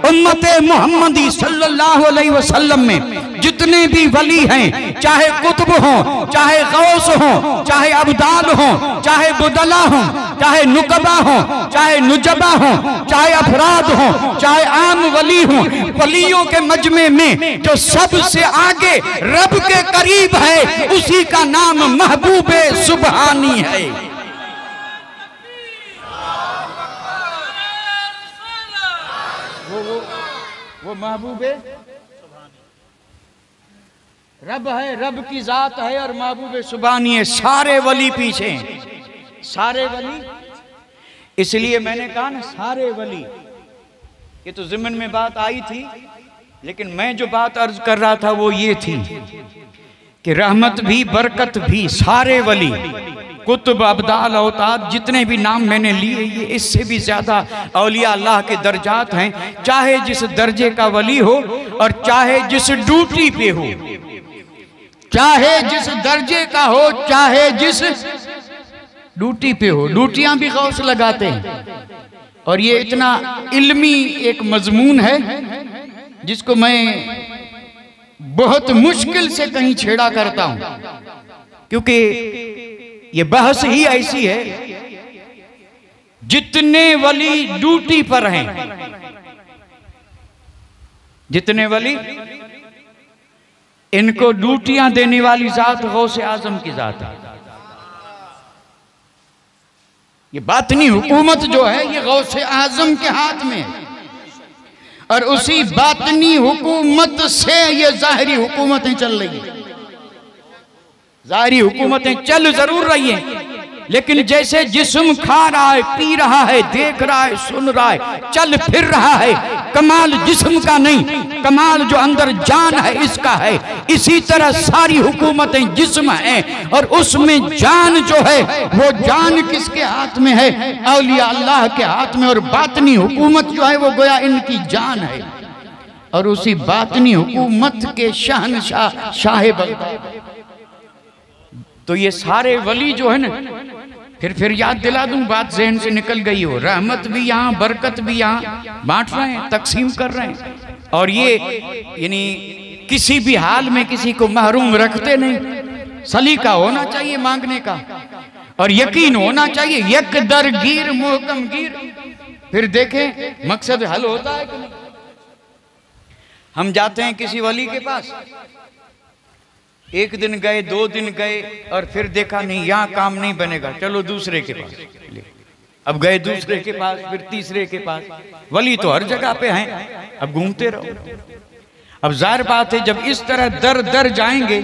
उम्मत मोहम्मदी सल्लल्लाहु अलैहि वसल्लम में जितने भी वली हैं, चाहे कुतुब हों, चाहे गौस हों, चाहे अब्दाल हों, चाहे बुदला हों, चाहे नुकबा हों, चाहे नुजबा हों, चाहे अफराद हों, चाहे आम वली हों, वलियों के मजमे में जो सबसे आगे रब के करीब है उसी का नाम महबूबे सुबहानी है। वो महबूबे रब है, रब की जात है, और महबूबे सुबहानी है। सारे वली पीछे हैं, सारे वली। इसलिए मैंने कहा ना सारे वली, ये तो ज़िम्न में बात आई थी, लेकिन मैं जो बात अर्ज कर रहा था वो ये थी कि रहमत भी बरकत भी सारे वली कुतुब अब्दाल औताद जितने भी नाम मैंने लिए ये इससे भी ज्यादा औलिया अल्लाह के दर्जात हैं, चाहे जिस दर्जे का वली हो और चाहे जिस ड्यूटी पे हो, चाहे जिस दर्जे का हो, चाहे जिस ड्यूटी पे हो। ड्यूटियां भी गौस लगाते हैं और ये इतना इल्मी एक मजमून है जिसको मैं बहुत मुश्किल से कहीं छेड़ा करता हूं, क्योंकि ये बहस ही ऐसी है। जितने वली ड्यूटी पर हैं, जितने वली, इनको ड्यूटियां देने वाली जात गौसे आजम की जात है। ये बातनी हुकूमत जो है ये गौसे आजम के हाथ में है और उसी बातनी हुकूमत से ये जाहिरी हुकूमतें चल रही हैं। जाहिरी हुकूमतें चल जरूर रही हैं, लेकिन जैसे जिस्म खा रहा है, पी रहा है, देख रहा है, सुन रहा है, चल फिर रहा है, कमाल जिस्म का नहीं, कमाल जो अंदर जान है इसका है। इसी तरह सारी हुकूमतें जिस्म हैं और उसमें जान जो है वो जान किसके हाथ में है? औलिया अल्लाह के हाथ में। और बातनी हुकूमत जो है वो गोया इनकी जान है और उसी बातनी हुकूमत के शहनशाह शाह बगदाद। तो ये सारे वली जो है ना, फिर याद दिला दूं, बात ज़हन से निकल गई हो, रहमत भी यहाँ, बरकत भी यहाँ बांट रहे हैं, तकसीम कर रहे हैं। और ये यानी किसी भी हाल में किसी को महरूम रखते नहीं। सलीका होना चाहिए मांगने का और यकीन होना चाहिए, यक दर गिर मोहकम गिर, फिर देखें मकसद हल होता है कि नहीं। हम जाते हैं किसी वली के पास, एक दिन गए, 2 दिन गए और फिर देखा नहीं यहाँ काम नहीं बनेगा, चलो दूसरे के पास। अब गए दूसरे के पास, फिर तीसरे के पास। वली तो हर जगह पे हैं, अब घूमते रहो। अब जाहिर बात है जब इस तरह दर दर जाएंगे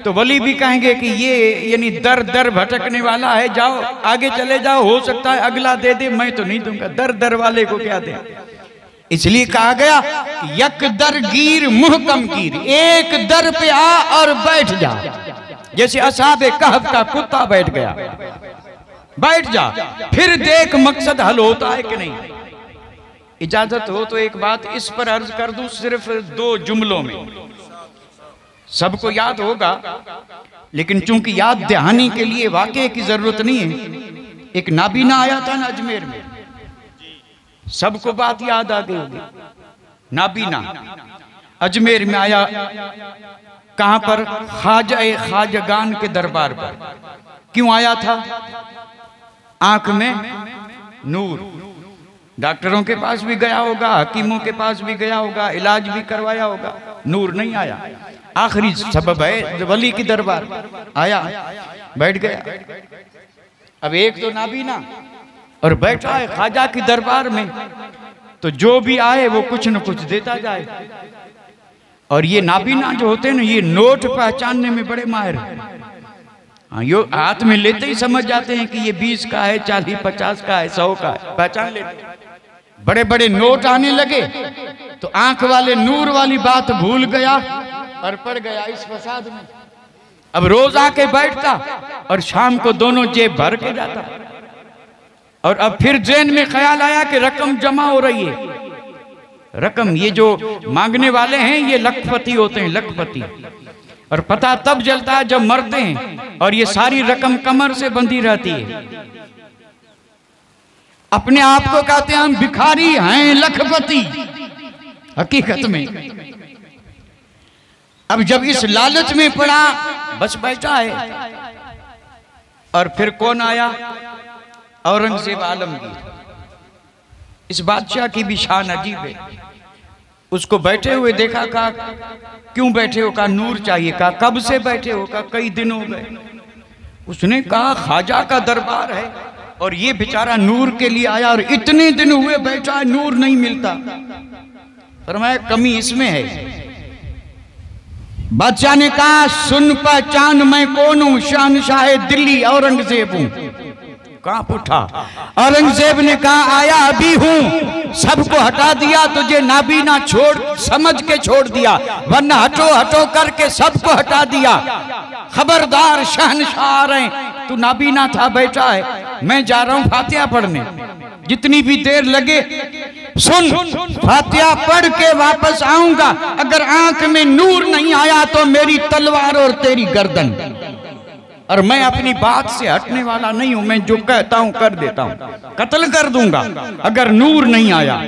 तो वली भी कहेंगे कि ये यानी दर दर भटकने वाला है, जाओ आगे चले जाओ, हो सकता है अगला दे दे, मैं तो नहीं दूंगा। दर दर वाले को क्या दे? इसलिए कहा गया कि यक दर गिर मुहकम गिर, एक दर पे आ और बैठ जा। जैसे असहाबे कहफ का कुत्ता बैठ गया, बैठ जा, फिर देख मकसद हल होता है कि नहीं। इजाजत हो तो एक बात इस पर अर्ज कर दूं, सिर्फ 2 जुमलों में। सबको याद होगा, लेकिन चूंकि याद दहानी के लिए वाकये की जरूरत नहीं है। एक नाबीना आया था ना अजमेर में, सबको बात याद आ गई होगी। नाबीना अजमेर में आया, कहां पर? ख्वाजगान के दरबार पर। क्यों आया था? आंख में नूर। डॉक्टरों के पास भी गया होगा, हकीमों के पास भी गया होगा, इलाज भी करवाया होगा, नूर नहीं आया। आखिरी सबब है वली की दरबार आया, बैठ गया। अब एक तो नाबीना और बैठा है ख्वाजा की दरबार में, तो जो भी आए वो कुछ न कुछ देता जाए। और ये नाबीना जो होते हैं ना, ये नोट पहचानने में बड़े माहिर हैं। हाँ, यो हाथ में लेते ही समझ जाते हैं कि ये 20 का है, 40, 50 का है, 100 का है, पहचान लेते। बड़े बड़े नोट आने लगे तो आंख वाले नूर वाली बात भूल गया और पड़ गया इस फसाद में। अब रोज आके बैठता और शाम को दोनों जेब भर के जाता। और अब फिर ज़हन में ख्याल आया कि रकम जमा हो रही है। रकम, ये जो मांगने वाले हैं ये लखपति होते हैं, लखपति। और पता तब चलता है जब मरते हैं और ये सारी रकम कमर से बंधी रहती है। अपने आप को कहते हैं हम भिखारी हैं, लखपति, हकीकत में। अब जब इस लालच में पड़ा बस बैठा है। और फिर कौन आया? औरंगजेब आलमगीर। इस बादशाह की भी शान अजीब है। उसको बैठे हुए देखा, कहा क्यों बैठे हो? कहा नूर चाहिए। कहा कब से बैठे हो? कहा कई दिन हो गए। उसने कहा ख्वाजा का दरबार है और ये बेचारा नूर के लिए आया और इतने दिन हुए बैठा है, नूर नहीं मिलता। फरमाया कमी इसमें है। बादशाह ने कहा सुन पहचान मैं कौन हूं? शहनशाह दिल्ली औरंगजेब हूं। कांप उठा। औरंगजेब ने कहा आया अभी हूं, सबको हटा दिया, तुझे नाबीना छोड़ समझ के छोड़ दिया, वरना हटो हटो करके सबको हटा दिया। खबरदार शहनशाह आ रहे हैं, तू नाबीना था बैठा है, मैं जा रहा हूं फातिहा पढ़ने, जितनी भी देर लगे सुन, फातिहा पढ़ के वापस आऊंगा, अगर आंख में नूर नहीं आया तो मेरी तलवार और तेरी गर्दन। और मैं अपनी बात से हटने वाला नहीं हूं, मैं जो कहता हूं कर देता हूं, कत्ल कर दूंगा अगर नूर नहीं आया।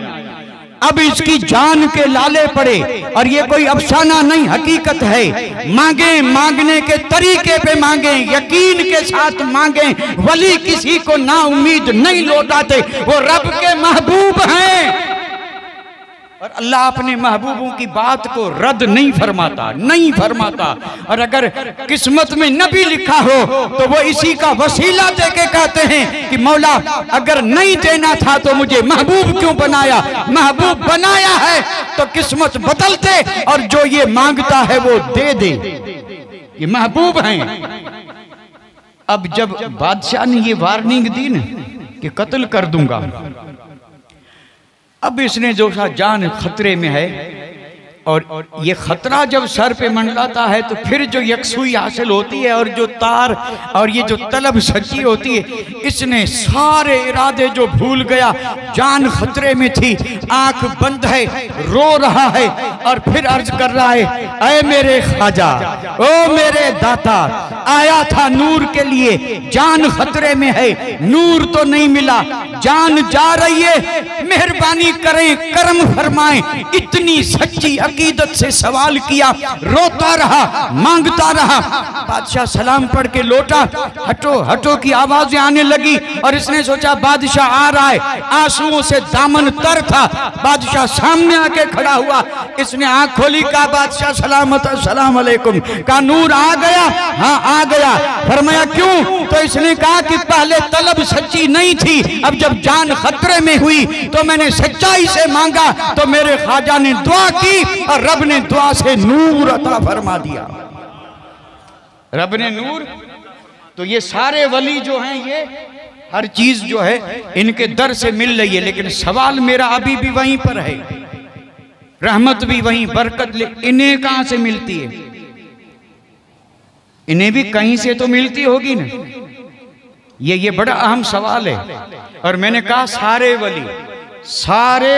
अब इसकी जान के लाले पड़े, और ये कोई अफसाना नहीं, हकीकत है। मांगे, मांगने के तरीके पे मांगे, यकीन के साथ मांगे। वली किसी को ना उम्मीद नहीं लौटाते, वो रब के महबूब हैं, और अल्लाह अपने महबूबों की बात को रद्द नहीं फरमाता, नहीं फरमाता। और अगर किस्मत में नबी लिखा हो तो वो इसी का वसीला देके कहते हैं कि मौला अगर नहीं देना था तो मुझे महबूब क्यों बनाया, महबूब बनाया है तो किस्मत बदलते, और जो ये मांगता है वो दे दे, ये महबूब हैं। अब जब बादशाह ने ये वार्निंग दी ना कि कत्ल कर दूंगा, अब इसने जो सा जान खतरे में है, और ये खतरा जब सर पे मंडलाता है तो फिर जो यकसुई हासिल होती है और जो तार और ये जो तलब सच्ची होती है, इसने सारे इरादे जो भूल गया, जान खतरे में थी, आंख बंद है, रो रहा है, और फिर अर्ज कर रहा है, ऐ मेरे ख्वाजा, ओ मेरे दाता, आया था नूर के लिए, जान खतरे में है, नूर तो नहीं मिला, जान जा रही है, मेहरबानी करें, करम फरमाएं। इतनी सच्ची अकीदत से सवाल किया, रोता रहा, मांगता रहा। बादशाह सलाम पढ़ के लौटा, हटो हटो की आवाजें आने लगी, और इसने सोचा बादशाह आ रहा है, आंसुओं से दामन तर था। बादशाह सामने आके खड़ा हुआ, इसने आंख खोली, कहा बादशाह सलामत, अस्सलाम अलैकुम। कहा नूर आ गया? हाँ आ गया। फरमाया क्यों? तो इसने कहा कि पहले तलब सच्ची नहीं थी, अब जब जान खतरे में हुई तो मैंने सच्चाई से मांगा, तो मेरे ख्वाजा ने दुआ की, और रब ने दुआ से नूर अता फरमा दिया। रब ने नूर, तो ये सारे वली जो हैं, ये हर चीज जो है इनके दर से मिल रही है, लेकिन सवाल मेरा अभी भी वहीं पर है, रहमत भी वहीं, बरकत इन्हें कहां से मिलती है? इन्हें भी कहीं से तो मिलती होगी ना। ये बड़ा अहम सवाल है। और मैंने कहा सारे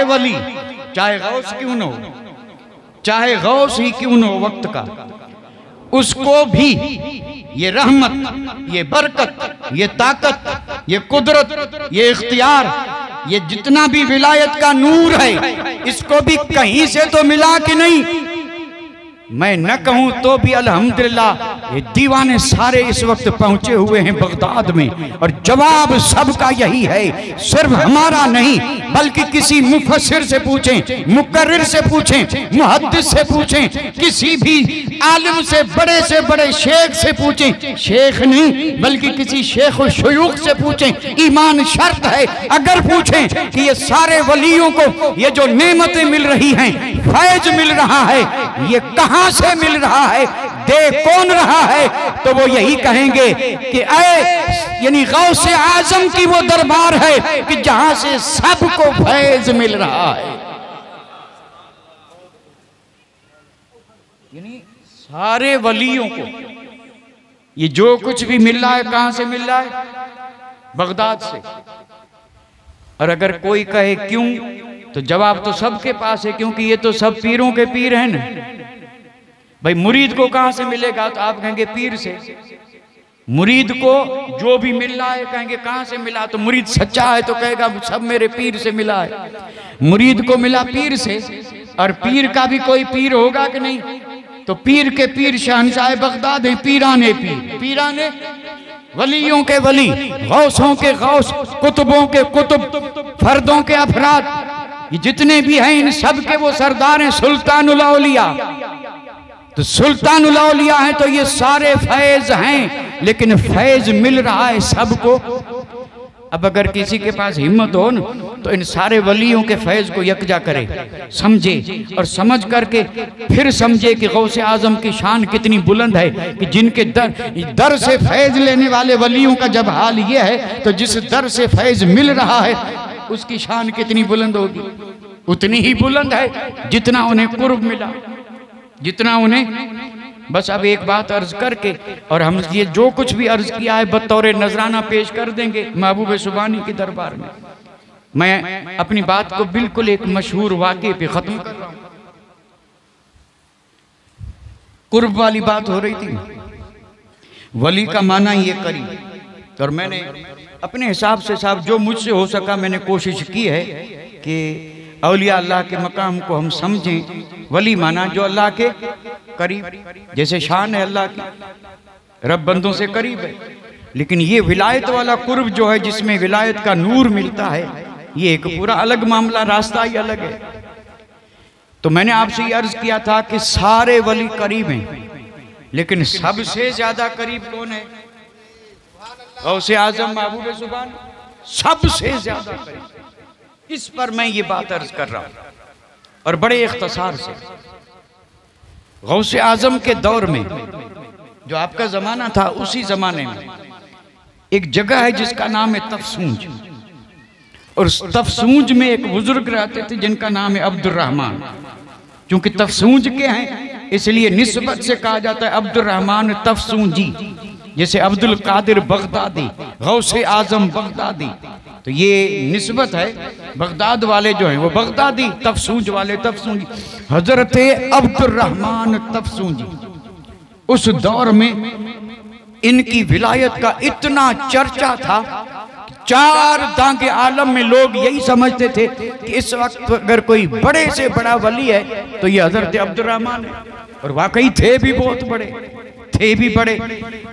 वली चाहे गौस क्यों न हो, चाहे गौस ही क्यों न हो वक्त का, उसको भी ये रहमत, ये बरकत, ये ताकत, ये कुदरत, ये इख्तियार, ये जितना भी विलायत का नूर है, इसको भी कहीं से तो मिला कि नहीं? मैं न कहूं तो भी अल्हम्दुलिल्लाह ये दीवाने सारे इस वक्त पहुंचे हुए हैं बगदाद में, और जवाब सबका यही है। सिर्फ हमारा नहीं बल्कि किसी मुफस्सिर से पूछें, मुकर्रिर से पूछें, मुहद्दिस से पूछें, किसी भी आलिम से बड़े शेख से पूछें, शेख नहीं बल्कि किसी शेख और शुयूख से पूछें, ईमान शर्त है। अगर पूछें कि ये सारे वलियों को ये जो नेमतें मिल रही हैं, फैज मिल रहा है, ये कहां से मिल रहा है, दे कौन रहा है, तो वो यही कहेंगे कि यानी गौसे आजम की वो दरबार है कि जहां से सबको फैज मिल रहा है। यानी सारे वलियों को ये जो कुछ भी मिल रहा है, कहां से मिल रहा है? बगदाद से। और अगर कोई कहे क्यों, तो जवाब तो सबके पास है, क्योंकि ये तो सब पीरों के पीर हैं ना। भाई मुरीद को कहां से मिलेगा? तो आप कहेंगे पीर से। मुरीद को जो भी मिल रहा है कहेंगे कहां से मिला? तो मुरीद सच्चा है तो कहेगा सब मेरे पीर से मिला है। मुरीद को मिला पीर से, और पीर का भी कोई पीर होगा कि नहीं? तो पीर के पीर शहंशाह बगदाद है, पीराने पीर, पीराने वलियों के वली, गौसों के गौस, कुतुबों के कुतुब, फर्दों के अफराद, ये जितने भी हैं इन सब के वो सरदार हैं, सुल्तानुल औलिया। तो सुल्तानुल औलिया है तो ये सारे फैज हैं, लेकिन फैज मिल रहा है सबको। अब अगर किसी के पास हिम्मत हो न, तो इन सारे वलियों के फैज को यकजा करे, समझे, और समझ करके फिर समझे कि गौसे आजम की शान कितनी बुलंद है, कि जिनके दर से फैज लेने वाले वलियों का जब हाल ये है, तो जिस दर से फैज मिल रहा है उसकी शान कितनी बुलंद होगी? उतनी ही बुलंद है जितना उन्हें कुर्ब मिला, जितना उन्हें बस अब एक बात अर्ज करके और हम ये जो कुछ भी अर्ज किया है बतौर नजराना पेश कर देंगे महबूब सुबानी के दरबार में। मैं अपनी बात को बिल्कुल एक मशहूर वाक़े पे खत्म कर रहा हूं। कुर्ब वाली बात हो रही थी, वली का माना ये करीब, और मैंने अपने हिसाब से साहब जो मुझसे हो सका मैंने कोशिश की है कि औलिया अल्लाह के मकाम को हम समझें। वली माना जो अल्लाह के करीब, जैसे शान है अल्लाह की, रब बंदों से करीब है। लेकिन ये विलायत वाला कुर्ब जो है जिसमें विलायत का नूर मिलता है, ये एक पूरा अलग मामला, रास्ता ही अलग है। तो मैंने आपसे ये अर्ज किया था कि सारे वली करीब हैं, लेकिन सबसे ज्यादा करीब कौन है? गौसे आजम महबूब सुभान, सबसे ज्यादा करीब। इस पर मैं ये बात अर्ज कर रहा हूं और बड़े इख्तिसार से। गौसे आजम के दौर में जो आपका जमाना था, उसी जमाने में एक जगह है जिसका नाम है तफसूंज, और तफसूंज में एक बुजुर्ग रहते थे जिनका नाम है अब्दुर्रहमान। क्योंकि तफसूंज के हैं इसलिए निस्बत से कहा जाता है अब्दुर्रहमान तफसूंजी, जैसे अब्दुल कादिर बगदादी, गौसे आजम बगदादी। तो ये निस्बत है, बगदाद वाले जो हैं वो बगदादी, तफसूंज वाले तफसूंजी। हजरत अब्दुर्रहमान तफसूंजी, उस दौर में इनकी विलायत का इतना चर्चा था, चार दांगे आलम में लोग यही समझते थे कि इस वक्त अगर कोई बड़े से बड़ा वली है तो ये हजरत अब्दुर्रहमान है। और वाकई थे भी बहुत बड़े, थे भी बड़े।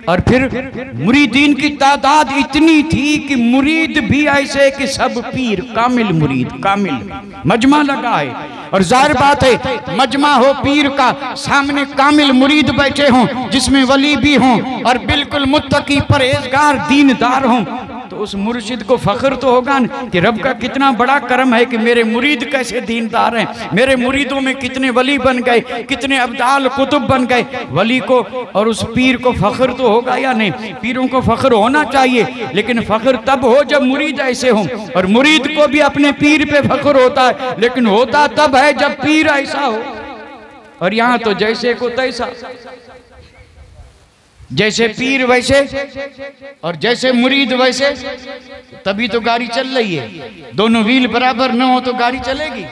और फिर मुरीदीन की तादाद इतनी थी कि मुरीद भी ऐसे कि सब पीर कामिल मुरीद, कामिल मजमा लगा है। और जाहिर बात है मजमा हो पीर का, सामने कामिल मुरीद बैठे हों जिसमें वली भी हों और बिल्कुल मुत्तकी परहेजगार दीनदार हों, तो उस मुर्शिद को फख्र तो होगा न कि रब का कितना बड़ा करम है कि मेरे मुरीद कैसे दीनदार हैं, मेरे मुरीदों में कितने वली बन गए, कितने अब्दाल कुतुब बन गए। वली को और उस पीर को फख्र तो होगा या नहीं? पीरों को फख्र होना चाहिए, लेकिन फख्र तब हो जब मुरीद ऐसे हों। और मुरीद को भी अपने पीर पे फख्र होता है, लेकिन होता तब है जब पीर ऐसा हो। और यहाँ तो जैसे को तैसा, जैसे पीर वैसे और जैसे मुरीद वैसे, तभी तो गाड़ी चल रही है। दोनों व्हील बराबर न हो तो गाड़ी चलेगी?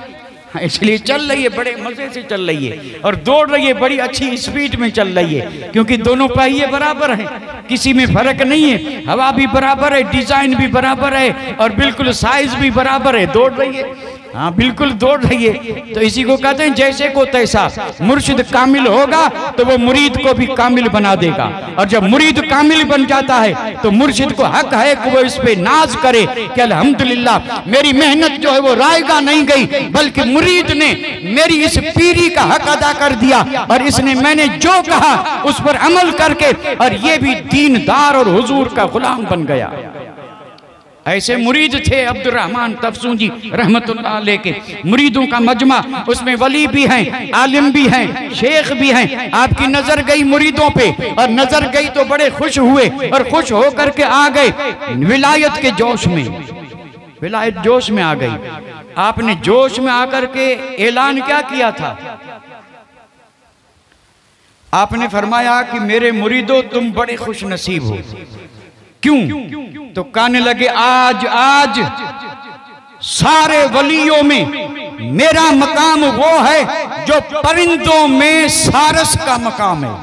इसलिए चल रही है, बड़े मजे से चल रही है और दौड़ रही है, बड़ी अच्छी स्पीड में चल रही है, क्योंकि दोनों पहिए बराबर हैं, किसी में फर्क नहीं है। हवा भी बराबर है, डिजाइन भी बराबर है और बिल्कुल साइज भी बराबर है, दौड़ रही है। हाँ बिल्कुल दौड़ रही है। तो इसी को कहते हैं जैसे को तैसा। मुर्शिद कामिल होगा तो वो मुरीद को भी कामिल बना देगा, और जब मुरीद कामिल बन जाता है तो मुर्शिद को हक है कि वो इस पे नाज करे कि अल्हम्दुलिल्लाह मेरी मेहनत जो है वो रायगा नहीं गई, बल्कि मुरीद ने मेरी इस पीरी का हक अदा कर दिया और इसने मैंने जो कहा उस पर अमल करके और ये भी दीनदार और हुजूर का गुलाम बन गया। ऐसे मुरीद थे अब्दुर्रहमान तफसूंजी रहमतुल्लाह अलैह के। मुरीदों का मजमा, उसमें वली भी हैं, आलिम भी हैं, शेख भी हैं। आपकी नजर गई मुरीदों पे और नजर गई तो बड़े खुश हुए और खुश होकर के आ गए विलायत के जोश में। विलायत जोश में आ गई। आपने जोश में आकर के ऐलान क्या किया था? आपने फरमाया कि मेरे मुरीदों तुम बड़े खुश नसीब हो। क्यों? तो कहने लगे आज आज सारे वलियों में मेरा मकाम वो है जो परिंदों में सारस का मकाम है।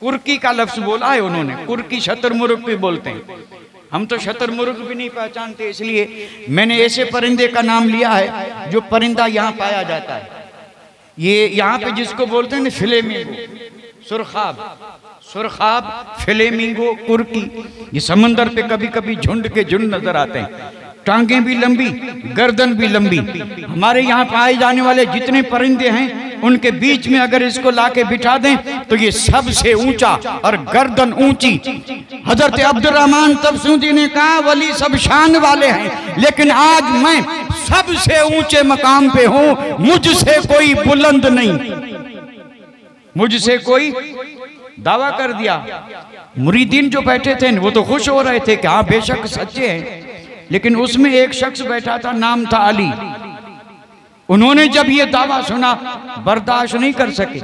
कुर्की का लफ्ज बोला है उन्होंने, कुर्की शतरमुर्ग भी बोलते हैं। हम तो शतरमुर्ग भी नहीं पहचानते, इसलिए मैंने ऐसे परिंदे का नाम लिया है जो परिंदा यहाँ पाया जाता है। ये यहाँ पे जिसको बोलते हैं ना फ्लेमिंगो, सुरखाब, सुरखाब, फ्लेमिंगो, कुर्की, ये समंदर पे कभी कभी झुंड के झुंड नजर आते हैं। टांगें भी लंबी, गर्दन भी लंबी। हमारे यहाँ पाए जाने वाले जितने परिंदे हैं उनके बीच में अगर इसको लाके बिठा दें तो ये सबसे ऊंचा और गर्दन ऊंची। हजरत अब्दुर्रहमान तफसूंजी ने कहा वली सब शान वाले हैं, लेकिन आज मैं सबसे ऊंचे मकाम पे हूं, मुझसे कोई बुलंद नहीं, मुझसे कोई दावा कर दिया। मुरीदीन जो बैठे थे वो तो खुश हो रहे थे कि हाँ बेशक सच्चे हैं, लेकिन उसमें एक शख्स बैठा था, नाम था अली। उन्होंने जब ये दावा सुना बर्दाश्त नहीं कर सके।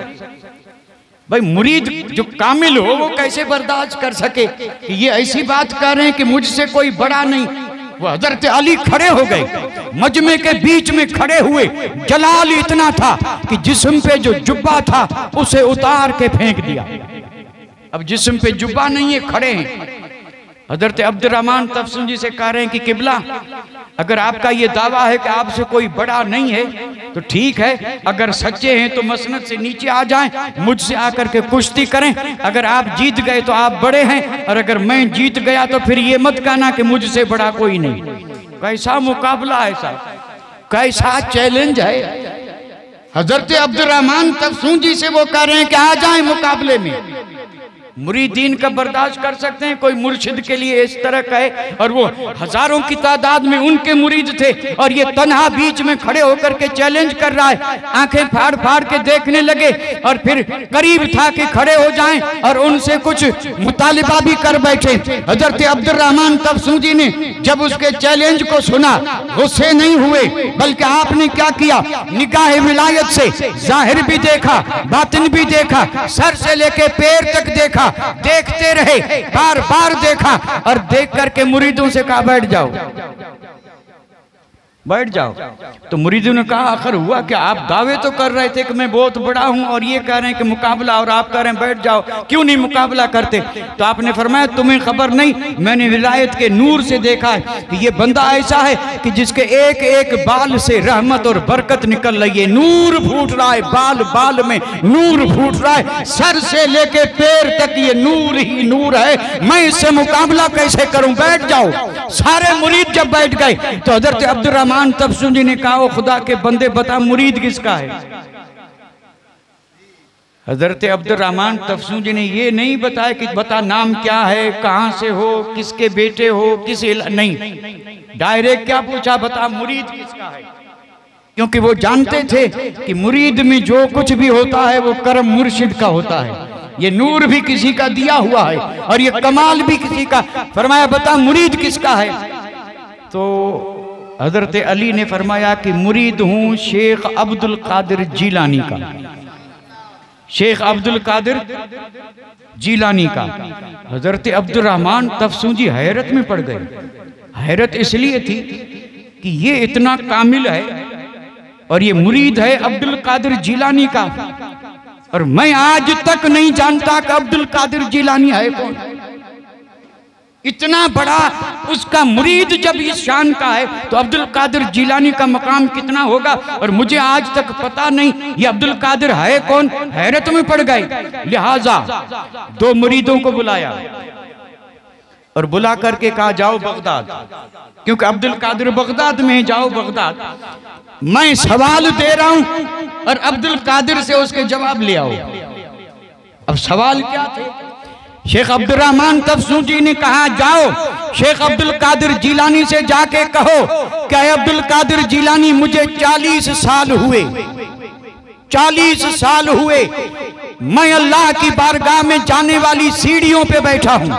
भाई मुरीद जो कामिल हो वो कैसे बर्दाश्त कर सके कि ये ऐसी बात कर रहे हैं कि मुझसे कोई बड़ा नहीं। वो हजरत अली खड़े हो गए, मजमे के बीच में खड़े हुए। जलाल इतना था कि जिस्म पे जो जुब्बा था उसे उतार के फेंक दिया। अब जिस्म पे जुब्बा नहीं है, खड़े हैं। हजरत अब्दुर्रहमान तफसूजी से कह रहे हैं कि किबला, अगर आपका ये दावा है कि आपसे कोई बड़ा नहीं है तो ठीक है, अगर सच्चे हैं तो मसनद से नीचे आ जाएं, मुझसे आकर के कुश्ती करें। अगर आप जीत गए तो आप बड़े हैं, और अगर मैं जीत गया तो फिर ये मत कहना कि मुझसे बड़ा कोई नहीं। कैसा मुकाबला है साहब, कैसा चैलेंज है। हजरत अब्दुर्रहमान तफसूजी से वो कह रहे हैं कि आ जाएं मुकाबले में। मुरीदीन का बर्दाश्त कर सकते हैं, कोई मुर्शिद के लिए इस तरह का है। और वो हजारों की तादाद में उनके मुरीद थे, और ये तन्हा बीच में खड़े होकर के चैलेंज कर रहा है। आंखें फाड़ फाड़ के देखने लगे, और फिर करीब था कि खड़े हो जाएं और उनसे कुछ मुतालिबा भी कर बैठे। हजरत अब्दुर्रहमान तफसूजी ने जब उसके चैलेंज को सुना, गुस्से नहीं हुए, बल्कि आपने क्या किया, निगाह विलायत से जाहिर भी देखा, बातिन भी देखा, सर से लेके पैर तक देखा, देखते रहे, बार बार देखा, और देख करके मुरीदों से कहा बैठ जाओ, बैठ जाओ। तो मुरीदों ने कहा आखिर हुआ क्या, आप दावे तो कर रहे थे कि मैं बहुत बड़ा हूं, और ये कह रहे हैं कि मुकाबला, और आप कह रहे हैं बैठ जाओ, क्यों नहीं मुकाबला करते? तो आपने फरमाया तुम्हें खबर नहीं, मैंने विलायत के नूर से देखा है कि ये बंदा ऐसा है कि जिसके एक एक बाल से रहमत और बरकत निकल रही है, नूर फूट रहा है, बाल बाल में नूर फूट रहा है, सर से लेके पैर तक ये नूर ही नूर है, मैं इससे मुकाबला कैसे करूं, बैठ जाओ। सारे मुरीद जब बैठ गए तो हजरत अब्दुर्रहमान तफसूजी ने कहा, ओ खुदा के बंदे बता मुरीद किसका है? हजरत अब्दुर्रहमान तफसूजी ने ये नहीं बताया कि बता नाम क्या है, कहां से हो, किसके बेटे हो, किस नहीं, डायरेक्ट क्या पूछा, बता मुरीद किसका है। क्योंकि वो जानते थे कि मुरीद में जो कुछ भी होता है वो करम मुर्शिद का होता है, ये नूर भी किसी का दिया हुआ है और ये कमाल भी किसी का। फरमाया बता मुरीद किसका है? तो हजरत अली ने फरमाया कि मुरीद हूं शेख अब्दुल कादिर जीलानी का, शेख अब्दुल कादिर जीलानी का। हजरत अब्दुर्रहमान तफसूजी हैरत में पड़ गए। हैरत इसलिए थी कि ये इतना कामिल है और ये मुरीद है अब्दुल कादिर जीलानी का, और मैं आज तक नहीं जानता कि अब्दुल कादिर जीलानी है कौन। इतना बड़ा उसका मुरीद जब इस शान का है तो अब्दुल कादिर जीलानी का मकाम कितना होगा, और मुझे आज तक पता नहीं ये अब्दुल कादिर है कौन। हैरत में पड़ गए। लिहाजा दो मुरीदों को बुलाया और बुला करके कहा जाओ बगदाद, क्योंकि अब्दुल कादिर बगदाद में, जाओ बगदाद, मैं सवाल दे रहा हूं और अब्दुल कादिर से उसके जवाब ले आओ। अब सवाल क्या थे? शेख अब्दुर्रहमान तफसूजी ने कहा जाओ शेख अब्दुल कादिर जीलानी से जाके कहो क्या अब्दुल कादिर जीलानी मुझे 40 साल हुए, 40 साल हुए मैं अल्लाह की बारगाह में जाने वाली सीढ़ियों पे बैठा हूं।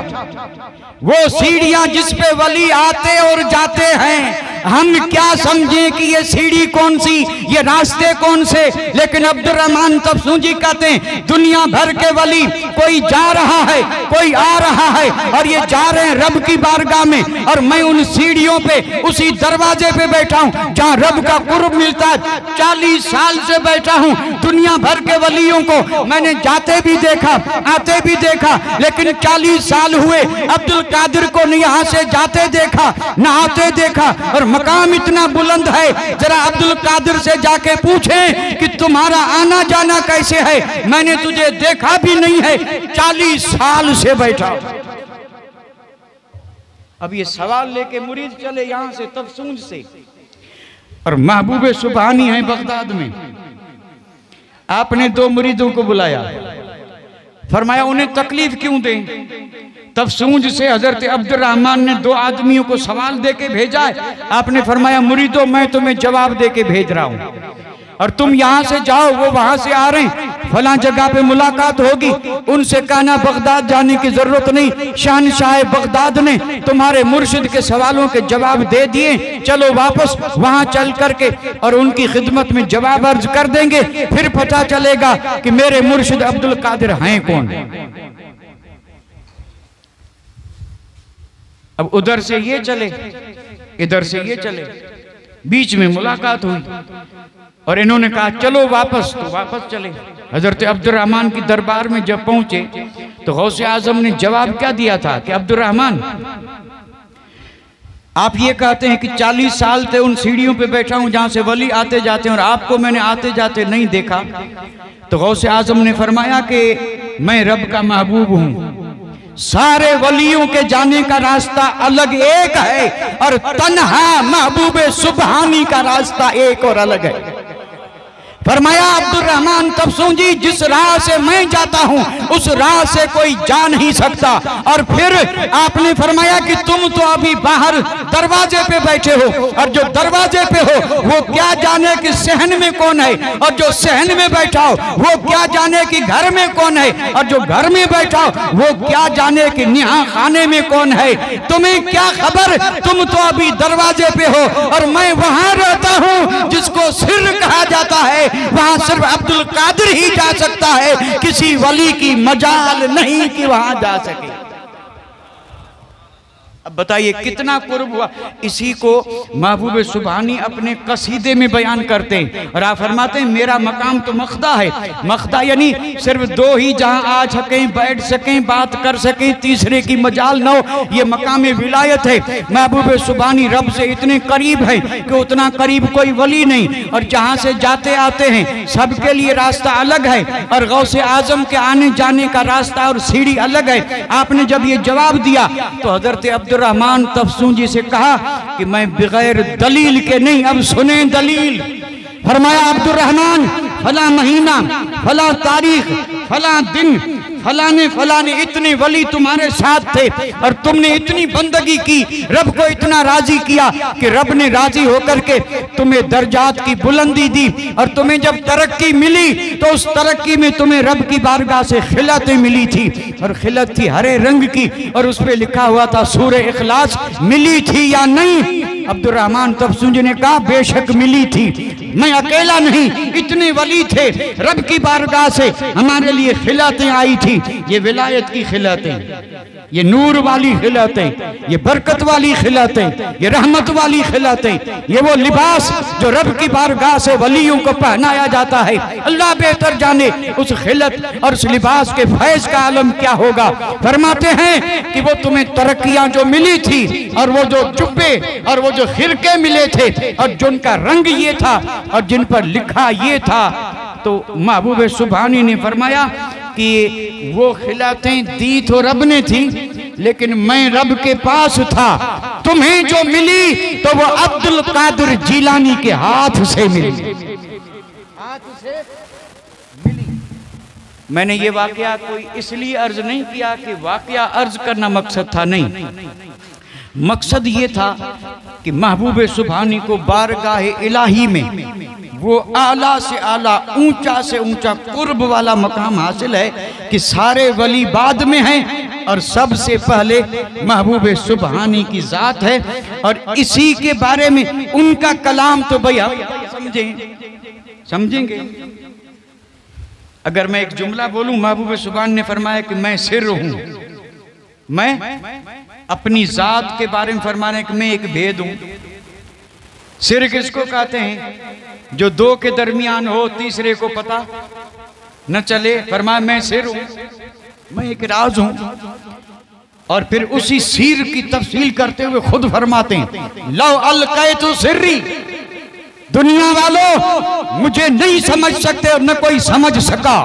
वो सीढ़ियां जिस पे वली आते और जाते हैं, हम क्या समझें कि ये सीढ़ी कौन सी, ये रास्ते कौन से। लेकिन अब्दुर्रहमान तफसूजी कहते हैं दुनिया भर के वली, कोई जा रहा है कोई आ रहा है, और ये जा रहे हैं रब की बारगाह में, और मैं उन सीढ़ियों पे उसी दरवाजे पे बैठा हूं जहां रब का कुर्ब मिलता है। 40 साल से बैठा हूं। दुनिया भर के वलियों को मैंने जाते भी देखा, आते भी देखा, लेकिन 40 साल हुए अब्दुल कादिर को न यहाँ से जाते देखा न आते देखा। और मकाम इतना बुलंद है, जरा अब्दुल कादिर से जाके पूछें कि तुम्हारा आना जाना कैसे है, मैंने तुझे देखा भी नहीं है, 40 साल से बैठा। अब ये सवाल लेके मुरीद चले यहां से तफसूज से, और महबूब सुबहानी है बगदाद में। आपने दो मुरीदों को बुलाया, फरमाया उन्हें तकलीफ क्यों दें। तफसूज से हजरत अब्दुर्रहमान ने 2 आदमियों को सवाल दे के भेजा है। आपने फरमाया मुरीदों मैं तुम्हें जवाब दे के भेज रहा हूं। और तुम यहाँ से जाओ, वो वहां से आ रहे हैं, फलां जगह पे मुलाकात होगी, उनसे कहना बगदाद जाने की जरूरत नहीं, शहनशाह बगदाद ने तुम्हारे मुर्शिद के सवालों के जवाब दे दिए, चलो वापस वहां चल करके और उनकी खिदमत में जवाब अर्ज कर देंगे, फिर पता चलेगा कि मेरे मुर्शिद अब्दुल कादिर हैं कौन। अब उधर से ये चले, इधर से ये चले, बीच में मुलाकात हुई और इन्होंने कहा चलो वापस, तो वापस चले। हजरत अब्दुर्रहमान की दरबार में जब पहुंचे तो गौसे आजम ने जवाब क्या दिया था कि अब्दुर्रहमान, आप ये कहते हैं कि 40 साल से उन सीढ़ियों पे बैठा हूं जहां से वली आते जाते हैं और आपको मैंने आते जाते नहीं देखा। तो गौसे आजम ने फरमाया कि मैं रब का महबूब हूं, सारे वलियों के जाने का रास्ता अलग एक है और तन्हा महबूब सुबहानी का रास्ता एक और अलग है। फरमाया अब्दुर्रहमान तफसूं जी, जिस राह से मैं जाता हूं उस राह से कोई जा नहीं सकता। और फिर आपने फरमाया कि तुम तो अभी बाहर दरवाजे पे बैठे हो और जो दरवाजे पे हो वो क्या जाने कि सहन में कौन है, और जो सहन में बैठा हो वो क्या जाने कि घर में कौन है, और जो घर में बैठा हो वो क्या जाने कि निहा खाने में कौन है। तुम्हें क्या खबर, तुम तो अभी दरवाजे पे हो और मैं वहां रहता हूं जिसको सिर कहा जाता है, वहां सिर्फ अब्दुल कादिर ही जा सकता है, किसी वली की मजाल नहीं कि वहां जा सके। अब बताइए कितना कुर्ब हुआ। इसी को महबूब सुबहानी अपने कसीदे में बयान करते हैं और आप फरमाते हैं मेरा मकाम तो मखदा है। मखदा यानी सिर्फ दो ही जहां आ सकें, बैठ सकें, बात कर सकें, तीसरे की मजाल न हो, ये मकाम विलायत है। महबूब सुबहानी रब से इतने करीब है कि उतना करीब कोई वली नहीं, और जहां से जाते आते हैं सबके लिए रास्ता अलग है और गौसे आजम के आने जाने का रास्ता और सीढ़ी अलग है। आपने जब ये जवाब दिया तो हजरत रहमान तफसूं जी से कहा कि मैं बगैर दलील के नहीं, अब सुने दलील। फरमाया अब्दुर्रहमान, फला महीना, फला तारीख, फला दिन, फलाने इतने वली तुम्हारे साथ थे और तुमने इतनी बंदगी की, रब को इतना राजी किया कि रब ने राजी होकर के तुम्हें दर्जात की बुलंदी दी, और तुम्हें जब तरक्की मिली तो उस तरक्की में तुम्हें रब की बारगाह से खिलतें मिली थी, और खिलत थी हरे रंग की और उस पर लिखा हुआ था सूरे इखलास। मिली थी या नहीं? अब्दुर्रहमान तफसूं जी ने कहा बेशक मिली थी, मैं अकेला नहीं, इतने वली थे, रब की बारगाह से हमारे लिए खिलतें आई थी। ये विलायत की खिलतें, ये नूर वाली खिलतें, ये बरकत वाली खिलतें, ये रहमत वाली खिलतें, ये वो लिबास जो रब की बारगाह से वलियों को पहनाया जाता है। अल्लाह बेहतर जाने उस खिलत और उस लिबास के फैज का आलम क्या होगा। फरमाते हैं कि वो तुम्हें तरक्कियां जो मिली थी और वो जो जुब्बे और वो जो खिरके मिले थे और जिनका रंग ये था और जिन पर लिखा ये था, तो महबूब सुबहानी ने फरमाया कि वो खिलातें दी तो रब ने थी, लेकिन मैं रब के पास था। तुम्हें जो मिली तो वो अब्दुल कादिर जीलानी के हाथ से मिली, हाथ से मिली। मैंने ये वाकया कोई इसलिए अर्ज नहीं किया कि वाकया अर्ज करना मकसद था, नहीं, मकसद ये था कि महबूब सुबहानी को बारगाह इलाही में वो आला से आला, ऊंचा से ऊंचा कुर्ब वाला मकाम हासिल है कि सारे वली बाद में हैं और सबसे पहले महबूब सुबहानी की जात है। और इसी के बारे में उनका कलाम तो भैया समझेंगे। अगर मैं एक जुमला बोलूं, महबूब सुबहानी ने फरमाया कि मैं सिर हूं, मैं अपनी जात के बारे में फरमाने कि मैं एक भेद हूं। सिर किसको कहते हैं? जो दो के दरमियान हो, तीसरे को पता न चले। फरमाया मैं सिर हूं, मैं एक राज हूं। और फिर उसी सिर की तफसील करते हुए खुद फरमाते हैं लौ अलकैतु सिर्री, दुनिया वालों मुझे नहीं समझ सकते और न कोई समझ सका।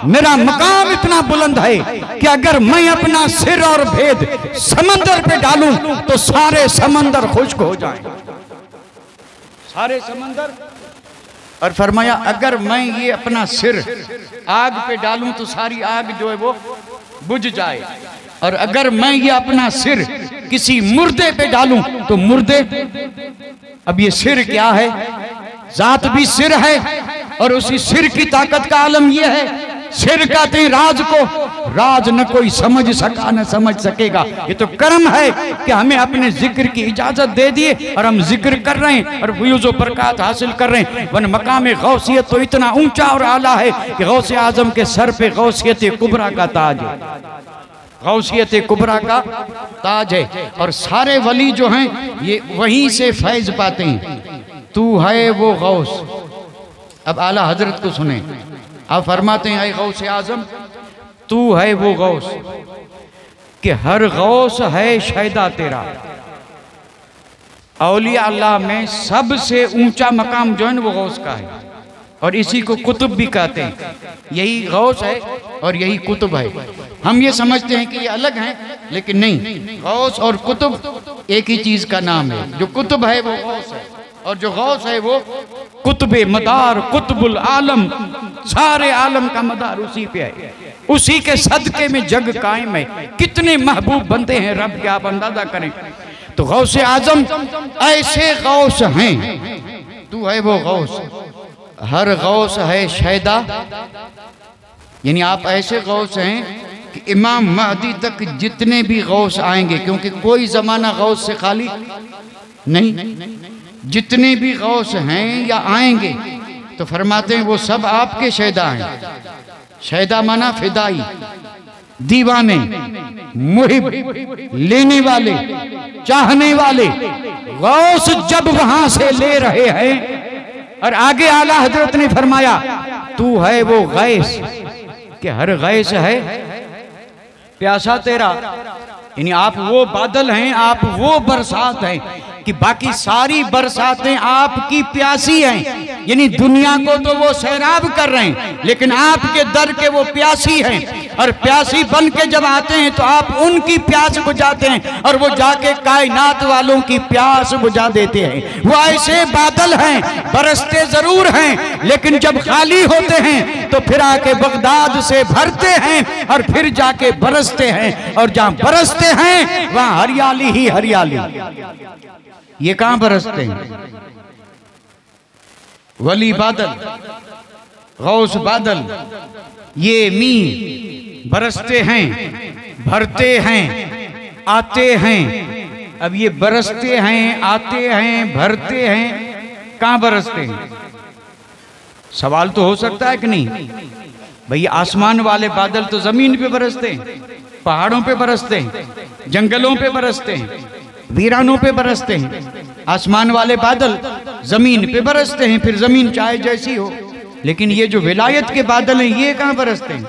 मेरा मकाम इतना बुलंद है कि अगर मैं अपना सिर और भेद समंदर पे डालूं तो सारे समंदर खुश्क हो जाएं, सारे समंदर। और फरमाया अगर मैं ये अपना सिर आग पे डालूं तो सारी आग जो है वो बुझ जाए, और अगर मैं ये अपना सिर किसी मुर्दे पे डालूं तो मुर्दे। अब ये सिर क्या है? जात भी सिर है और उसी सिर की ताकत का आलम यह है, सिर कहते हैं राज को, राज न कोई समझ सका न समझ सकेगा। ये तो कर्म है कि हमें अपने जिक्र की इजाजत दे दिए और हम जिक्र कर रहे हैं और व्यूज़ बरकत हासिल कर रहे हैं। वन मकाम गौसियत तो इतना ऊंचा और आला है कि गौसे आजम के सर पे गौसियत कुबरा का ताज है, गौसियत कुबरा का ताज है। और सारे वली जो हैं ये वहीं से फैज पाते हैं। तू है वो गौस। अब आला हजरत को सुने, आप फरमाते हैं गौस आजम तू है वो गौस कि हर गौस है शैदा तेरा। औलिया अल्लाह में सबसे ऊंचा मकाम जो है वो गौस का है और इसी को कुतुब भी कहते हैं। यही गौस है और यही कुतुब है। हम ये समझते हैं कि ये अलग हैं, लेकिन नहीं, गौस और कुतुब एक ही चीज का नाम है। जो कुतुब है वो गौस है और जो गौस है वो कुतुबे मदार, कुतुबुल आलम, सारे आलम का मदार उसी पे है। उसी के सदके में जग कायम है। कितने महबूब बनते हैं रब के, आप अंदाजा करें। तो गौसे आजम ऐसे गौस हैं, तू है वो गौस। हर गौस है शैदा, यानी आप ऐसे गौस हैं कि इमाम महदी तक जितने भी गौस आएंगे, क्योंकि कोई जमाना गौस से खाली नहीं, जितने भी गौस हैं या आएंगे तो फरमाते हैं वो सब आपके शैदा हैं। शैदा माना फिदाई, दीवाने, मुहिब, लेने वाले, चाहने वाले। गौस जब वहां से ले रहे हैं और आगे आला हजरत ने फरमाया तू है वो गैस कि हर गैस है प्यासा तेरा। यानी आप वो बादल हैं, आप वो बरसात हैं कि बाकी सारी बरसातें आपकी प्यासी हैं। यानी दुनिया को तो वो सैराब कर रहे हैं, लेकिन आपके दर के वो प्यासी हैं। और प्यासी बन के जब आते हैं तो आप उनकी प्यास बुझाते हैं और वो जाके कायनात वालों की प्यास बुझा देते हैं। वो ऐसे बादल हैं, बरसते जरूर हैं, लेकिन जब खाली होते हैं तो फिर आके बगदाद से भरते हैं और फिर जाके बरसते हैं। और जहां बरसते हैं वहां हरियाली ही हरियाली। ये कहां बरसते हैं? वली बादल, गौस बादल, ये मी बरसते हैं, भरते हैं, आते हैं। अब ये बरसते हैं, आते हैं, भरते हैं, कहां बरसते हैं? सवाल तो हो सकता है कि नहीं भैया, आसमान वाले बादल तो जमीन पे बरसते हैं, पहाड़ों पे बरसते हैं, जंगलों पे बरसते हैं, वीरानों पे बरसते हैं। आसमान वाले बादल जमीन पे बरसते हैं, फिर जमीन चाहे जैसी हो। लेकिन ये जो विलायत के बादल हैं ये कहां बरसते हैं?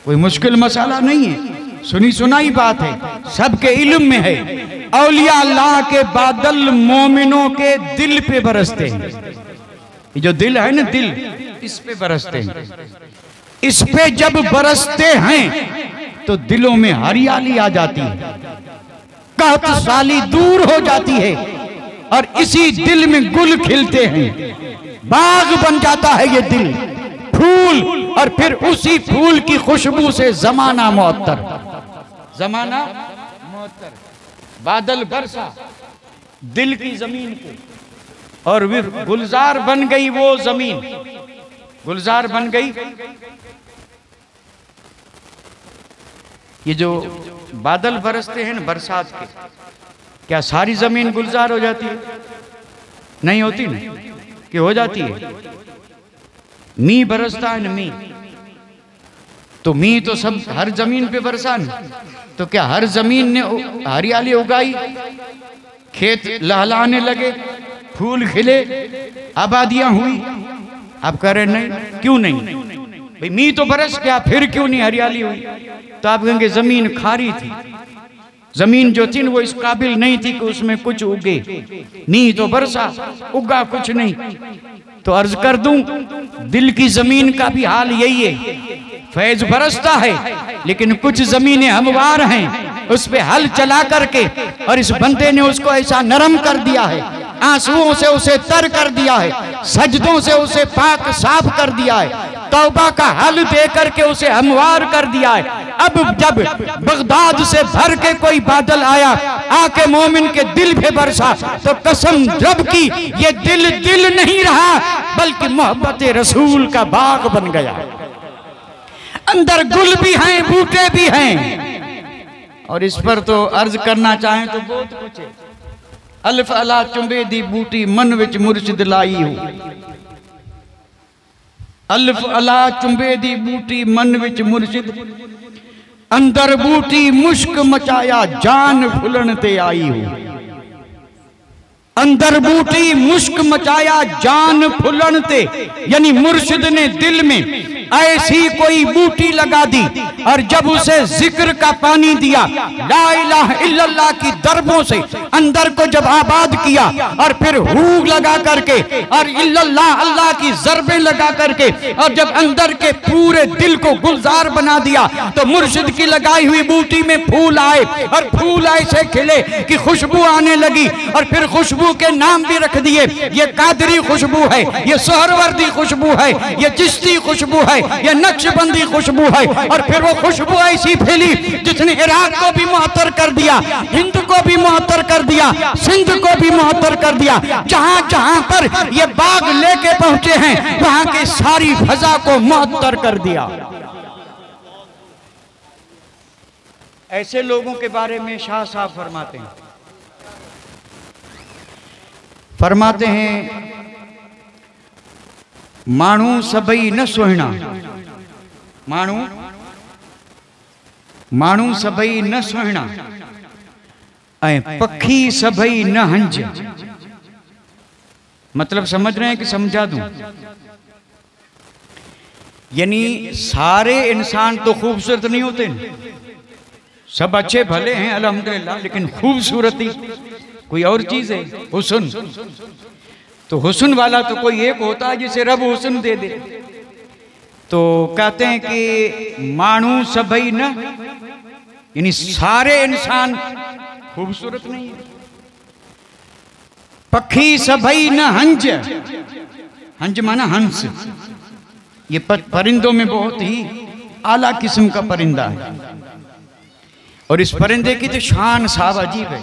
कोई मुश्किल मसाला नहीं है, सुनी सुनाई बात है, सबके इल्म में है। औलिया अल्लाह के बादल मोमिनों के दिल पे बरसते हैं। ये जो दिल है ना, दिल, इस पे बरसते हैं। इस पे जब बरसते हैं तो दिलों में हरियाली आ जाती है, कहत साली दूर हो जाती है और इसी दिल में गुल खिलते हैं, बाग बन जाता है ये दिल, फूल। और फिर उसी फूल की खुशबू से जमाना मुअत्तर, जमाना मुअत्तर। बादल बरसा दिल की जमीन पे और फिर गुलजार बन गई वो जमीन, गुलजार बन गई। ये जो बादल बरसते हैं ना बरसात के, क्या सारी जमीन गुलजार हो जाती है? नहीं होती ना, कि हो जाती है? मी बरसता है ना, मी तो मी तो सब हर जमीन पे बरसा ना, तो क्या हर जमीन ने हरियाली उगाई, खेत लहलाने लगे, फूल खिले, आबादियां हुई? आप कह रहे नहीं, क्यों नहीं भाई? मी तो बरस गया, फिर क्यों नहीं हरियाली हुई? तो आप कहेंगे जमीन खारी थी, जमीन जो थी वो इस काबिल नहीं थी कि उसमें कुछ उगे। नी तो बरसा, उगा कुछ नहीं। तो अर्ज कर दूं, दिल की जमीन का भी हाल यही है। फैज बरसता है लेकिन कुछ जमीनें हमवार हैं, उस पे हल चला करके और इस बंदे ने उसको ऐसा नरम कर दिया है आंसुओं से उसे तर कर दिया है, सजदों से उसे पाक साफ कर दिया है, तौबा का हल दे करके उसे हमवार कर दिया है। अब जब बगदाद से भर के कोई बादल आया, आके मोमिन के दिल पे बरसा, तो कसम रब की ये दिल दिल नहीं रहा बल्कि मोहब्बत रसूल का बाग बन गया। अंदर गुल भी हैं, बूटे भी हैं। और इस पर तो अर्ज करना चाहें तो बहुत कुछ है। अल्फ अला चुंबे दी बूटी मन विच मुर्शिद लाई हो, अल्फ अला चुंबे दी बूटी मन विच मुर्शिद, अंदर बूटी मुश्क मचाया जान फुलन ते आई हो, अंदर बूटी मुश्क मचाया जान फुलन ते, यानी मुर्शिद ने दिल में ऐसी कोई बूटी लगा दी और जब उसे जिक्र का पानी दिया, ला इलाहा इल्लल्लाह की दरबों से अंदर को जब आबाद किया और फिर हूग लगा करके और इल्लल्लाह अल्लाह की जरबें लगा करके और जब अंदर के पूरे दिल को गुलजार बना दिया, तो मुर्शिद की लगाई हुई बूटी में फूल आए और फूल ऐसे खिले कि खुशबू आने लगी और फिर खुशबू के नाम भी रख दिए। ये कादरी खुशबू है, ये सोहरवर्दी खुशबू है, ये चिश्ती खुशबू है, ये नक्शबंदी खुशबू है। और फिर वो खुशबू ऐसी फैली जिसने इराक को भी मुअत्तर कर दिया, हिंद को भी मुअत्तर कर दिया, सिंध को भी मुअत्तर कर दिया। जहां जहां पर ये बाग लेके पहुंचे हैं वहां की सारी फजा को मुअत्तर कर दिया। ऐसे लोगों के बारे में शाह साहब फरमाते हैं मानू सबई न सुहिणा, मानू सबई न सुहिणा ऐं पखी सबई न हंज। मतलब समझ रहे हैं कि समझा दूं? यानी सारे इंसान तो खूबसूरत नहीं होते, सब अच्छे भले हैं अल्हम्दुलिल्लाह, लेकिन खूबसूरती कोई और चीज है। हुस्न तो हुस्न वाला तो कोई एक होता है जिसे रब हुस्न दे दे। तो कहते हैं कि मानू सबई न, यानी सारे इंसान खूबसूरत नहीं है। पखी सबई न हंज, हंज माना हंस, ये परिंदों में बहुत ही आला किस्म का परिंदा है। और इस परिंदे की तो शान साहब अजीब है,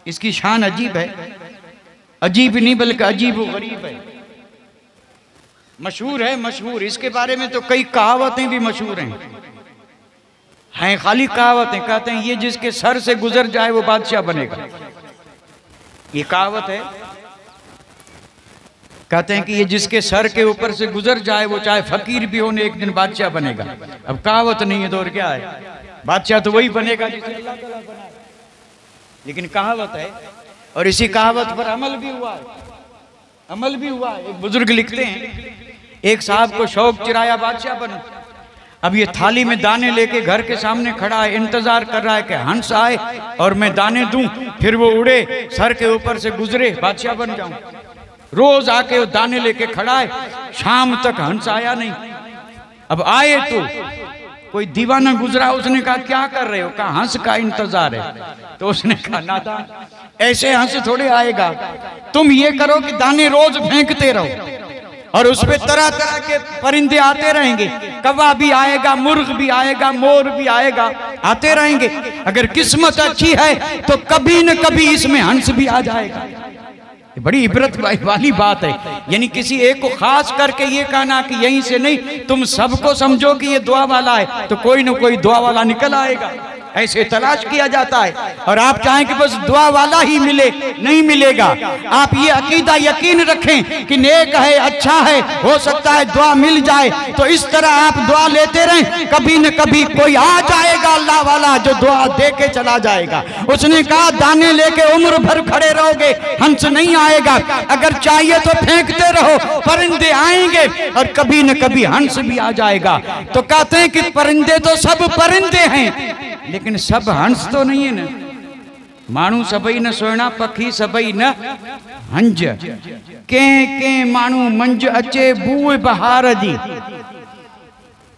इसकी शान अजीब है, अजीब नहीं बल्कि अजीब व गरीब है। मशहूर है, मशहूर। इसके बारे में तो कई कहावतें भी मशहूर हैं खाली कहावतें। कहते हैं ये जिसके सर से गुजर जाए वो बादशाह बनेगा, ये कहावत है। कहते हैं कि ये जिसके सर के ऊपर से गुजर जाए वो चाहे फकीर भी हो ने एक दिन बादशाह बनेगा। अब कहावत नहीं है तो और क्या है, बादशाह तो वही बनेगा जिसे अल्लाह ताला बनाए, लेकिन कहावत है। और इसी कहावत पर अमल भी हुआ है, अमल भी हुआ है। एक बुजुर्ग लिखते हैं एक साहब को शौक चिराया बादशाह बनो। अब ये थाली में दाने लेके घर के सामने खड़ा है, इंतजार कर रहा है कि हंस आए और मैं दाने दूं, फिर वो उड़े सर के ऊपर से गुजरे, बादशाह बन जाऊं। रोज आके वो दाने लेके खड़ा है, शाम तक हंस आया नहीं। अब आए तो कोई दीवाना गुजरा, उसने कहा क्या कर रहे हो? कहा हंस का इंतजार है। तो उसने कहा नादान, ऐसे हंस थोड़े आएगा, तुम ये करो कि दाने रोज फेंकते रहो और उस पे तरह तरह के परिंदे आते रहेंगे। कौवा भी आएगा, मुर्ग भी आएगा, मोर भी आएगा, आते रहेंगे। अगर किस्मत अच्छी है तो कभी न कभी इसमें हंस भी आ जाएगा। बड़ी इबरत वाली बात है। यानी किसी एक को खास करके ये कहना कि यहीं से नहीं, तुम सबको समझो कि ये दुआ वाला है तो कोई न कोई दुआ वाला निकल आएगा, ऐसे तलाश किया जाता है। और आप चाहें कि बस दुआ वाला ही मिले, नहीं मिलेगा। आप ये अकीदा यकीन रखें कि नेक है, अच्छा है, हो सकता है दुआ मिल जाए। तो इस तरह आप दुआ लेते रहें, कभी न कभी कोई आ जाएगा अल्लाह वाला जो दुआ दे के चला जाएगा। उसने कहा दाने लेके उम्र भर खड़े रहोगे, हंस नहीं आएगा। अगर चाहिए तो फेंकते रहो, परिंदे आएंगे और कभी न कभी हंस भी आ जाएगा। तो कहते हैं कि परिंदे तो सब परिंदे हैं, लेकिन सब हंस तो नहीं है ना। मानू सबई न सोना, पखी सबई न हंज, के मानू मंज अचे बूए बहार जी।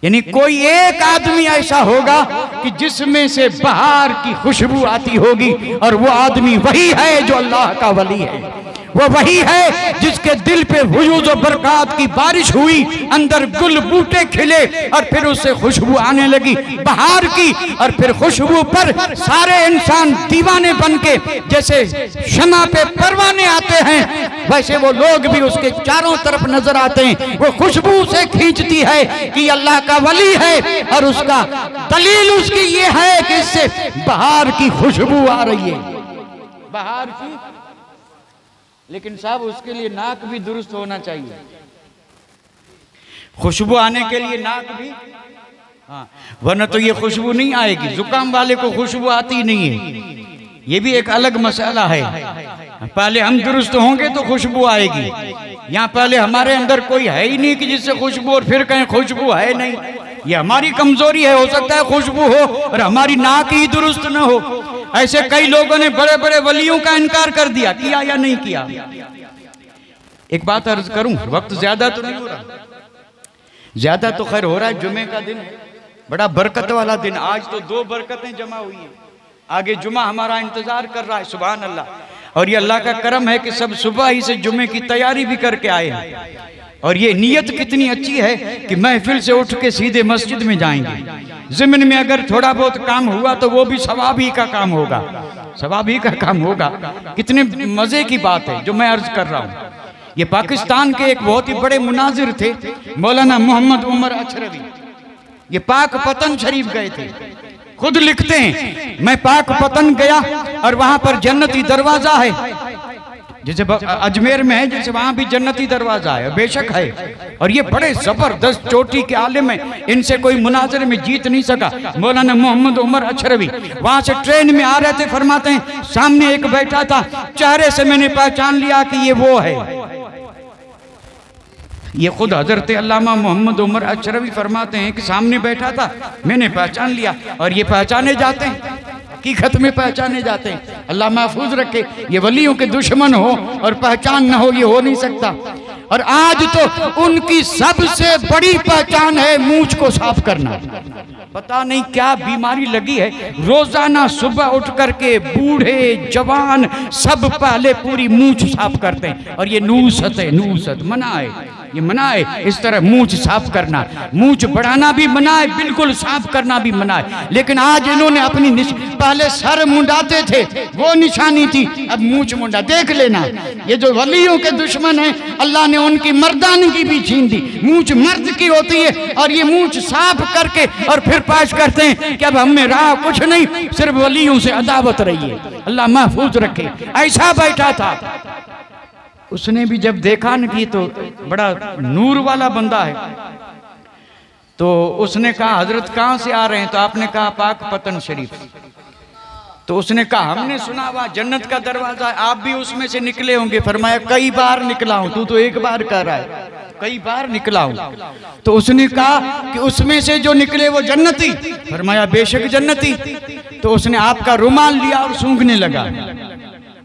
यानी कोई एक आदमी ऐसा होगा कि जिसमें से बहार की खुशबू आती होगी और वो आदमी वही है जो अल्लाह का वली है। वो वही है जिसके दिल पे वजूद और बरकत की बारिश हुई, अंदर गुल बूटे खिले और फिर उससे खुशबू आने लगी बहार की, और फिर खुशबू पर सारे इंसान दीवाने बन के जैसे शमा पे परवाने आते हैं, वैसे वो लोग भी उसके चारों तरफ नजर आते हैं। वो खुशबू से खींचती है कि अल्लाह का वली है, और उसका दलील उसकी ये है कि इससे बहार की खुशबू आ रही है, बहार की। लेकिन साहब उसके लिए नाक भी दुरुस्त होना चाहिए, खुशबू आने के लिए नाक भी, हाँ, वरना तो ये खुशबू नहीं आएगी। जुकाम वाले को खुशबू आती नहीं है, ये भी एक अलग मसला है। पहले हम दुरुस्त होंगे तो खुशबू आएगी। यहाँ पहले हमारे अंदर कोई है ही नहीं कि जिससे खुशबू, और फिर कहें खुशबू है नहीं, ये हमारी कमजोरी है। हो सकता है खुशबू हो और हमारी नाक ही दुरुस्त न हो। ऐसे कई लोगों ने बड़े बड़े वलियों का इनकार कर दिया, किया या नहीं किया। एक बात अर्ज करूं, वक्त ज्यादा तो नहीं हो रहा, ज्यादा तो खैर हो रहा है। जुमे का दिन बड़ा बरकत वाला दिन, आज तो 2 बरकतें जमा हुई हैं, आगे जुमा हमारा इंतजार कर रहा है। सुभान अल्लाह। और ये अल्लाह का करम है कि सब सुबह ही से जुमे की तैयारी भी करके आए हैं। और ये नीयत कितनी अच्छी है कि महफिल से उठ के सीधे मस्जिद में जाएंगे। ज़िम्न में अगर थोड़ा बहुत काम हुआ तो वो भी सवाब ही का काम होगा, सवाब ही का काम होगा। कितने मजे की बात है जो मैं अर्ज कर रहा हूँ। ये पाकिस्तान के एक बहुत ही बड़े मुनाजिर थे, मौलाना मोहम्मद उमर अचरवी। ये पाक पतन शरीफ गए थे, खुद लिखते हैं मैं पाक पतन गया और वहां पर जन्नती दरवाजा है, जैसे अजमेर में है, जैसे वहां भी जन्नती दरवाजा है, बेशक है। और ये बड़े जबरदस्त चोटी के आलिम हैं, इनसे कोई मुनाजरे में जीत नहीं सका। मौलाना मोहम्मद उमर अचरवी वहां से ट्रेन में आ रहे थे, फरमाते हैं सामने एक बैठा था, चेहरे से मैंने पहचान लिया कि ये वो है। ये खुद हजरत अल्लामा मोहम्मद उमर अचरवी फरमाते हैं कि सामने बैठा था, मैंने पहचान लिया। और ये पहचाने जाते हैं, हकीकत में पहचाने जाते हैं। अल्लाह महफूज रखे, ये वलियों के दुश्मन हो और पहचान न हो, ये हो नहीं सकता। और आज तो उनकी सबसे बड़ी पहचान है मूंछ को साफ करना। पता नहीं क्या बीमारी लगी है, रोजाना सुबह उठ करके बूढ़े जवान सब पहले पूरी मूंछ साफ करते हैं। और ये नूसत है, नूसत मना है, ये मना है। इस तरह मूंछ साफ करना, मूंछ बढ़ाना भी मना है, बिल्कुल साफ करना भी मना है। लेकिन आज इन्होंने अपनी पहले सर मुंडाते थे, वो निशानी थी, अब मूंछ मुंडा। देख लेना, ये जो वलियों के दुश्मन हैं, अल्लाह ने उनकी मर्दानगी भी छीन दी। मूंछ मर्द की होती है और ये मूंछ साफ करके और फिर पाश करते हैं कि अब हमें रहा कुछ नहीं, सिर्फ वलियों से अदावत रही है। अल्लाह महफूज रखे। ऐसा बैठा था, उसने भी जब देखा न कि तो बड़ा नूर वाला बंदा है, तो उसने कहा हजरत कहाँ से आ रहे हैं? तो आपने कहा पाक पतन शरीफ। तो उसने कहा हमने सुना हुआ जन्नत का दरवाजा, आप भी उसमें से निकले होंगे। फरमाया कई बार निकला हूं, तू तो एक बार कह रहा है, कई बार निकला हूं। तो उसने कहा कि उसमें से जो निकले वो जन्नती? फरमाया बेशक जन्नती। तो उसने आपका रुमाल लिया और सूंघने लगा,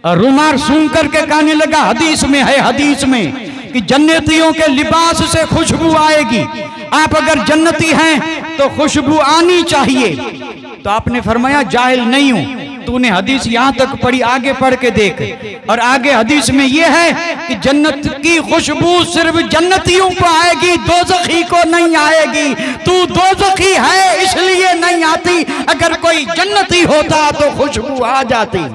और रुमाल सूंघ करके कहने लगा हदीस में है, हदीस में कि जन्नतियों के लिबास से खुशबू आएगी, आप अगर जन्नती हैं तो खुशबू आनी चाहिए। तो आपने फरमाया जाहिल नहीं हूं, तूने हदीस यहाँ तक पढ़ी, आगे पढ़ के देख। और आगे हदीस में यह है कि जन्नत की खुशबू सिर्फ जन्नतियों को आएगी, दोज़खी को नहीं आएगी। तू दोज़खी है इसलिए नहीं आती, अगर कोई जन्नती होता तो खुशबू आ जाती।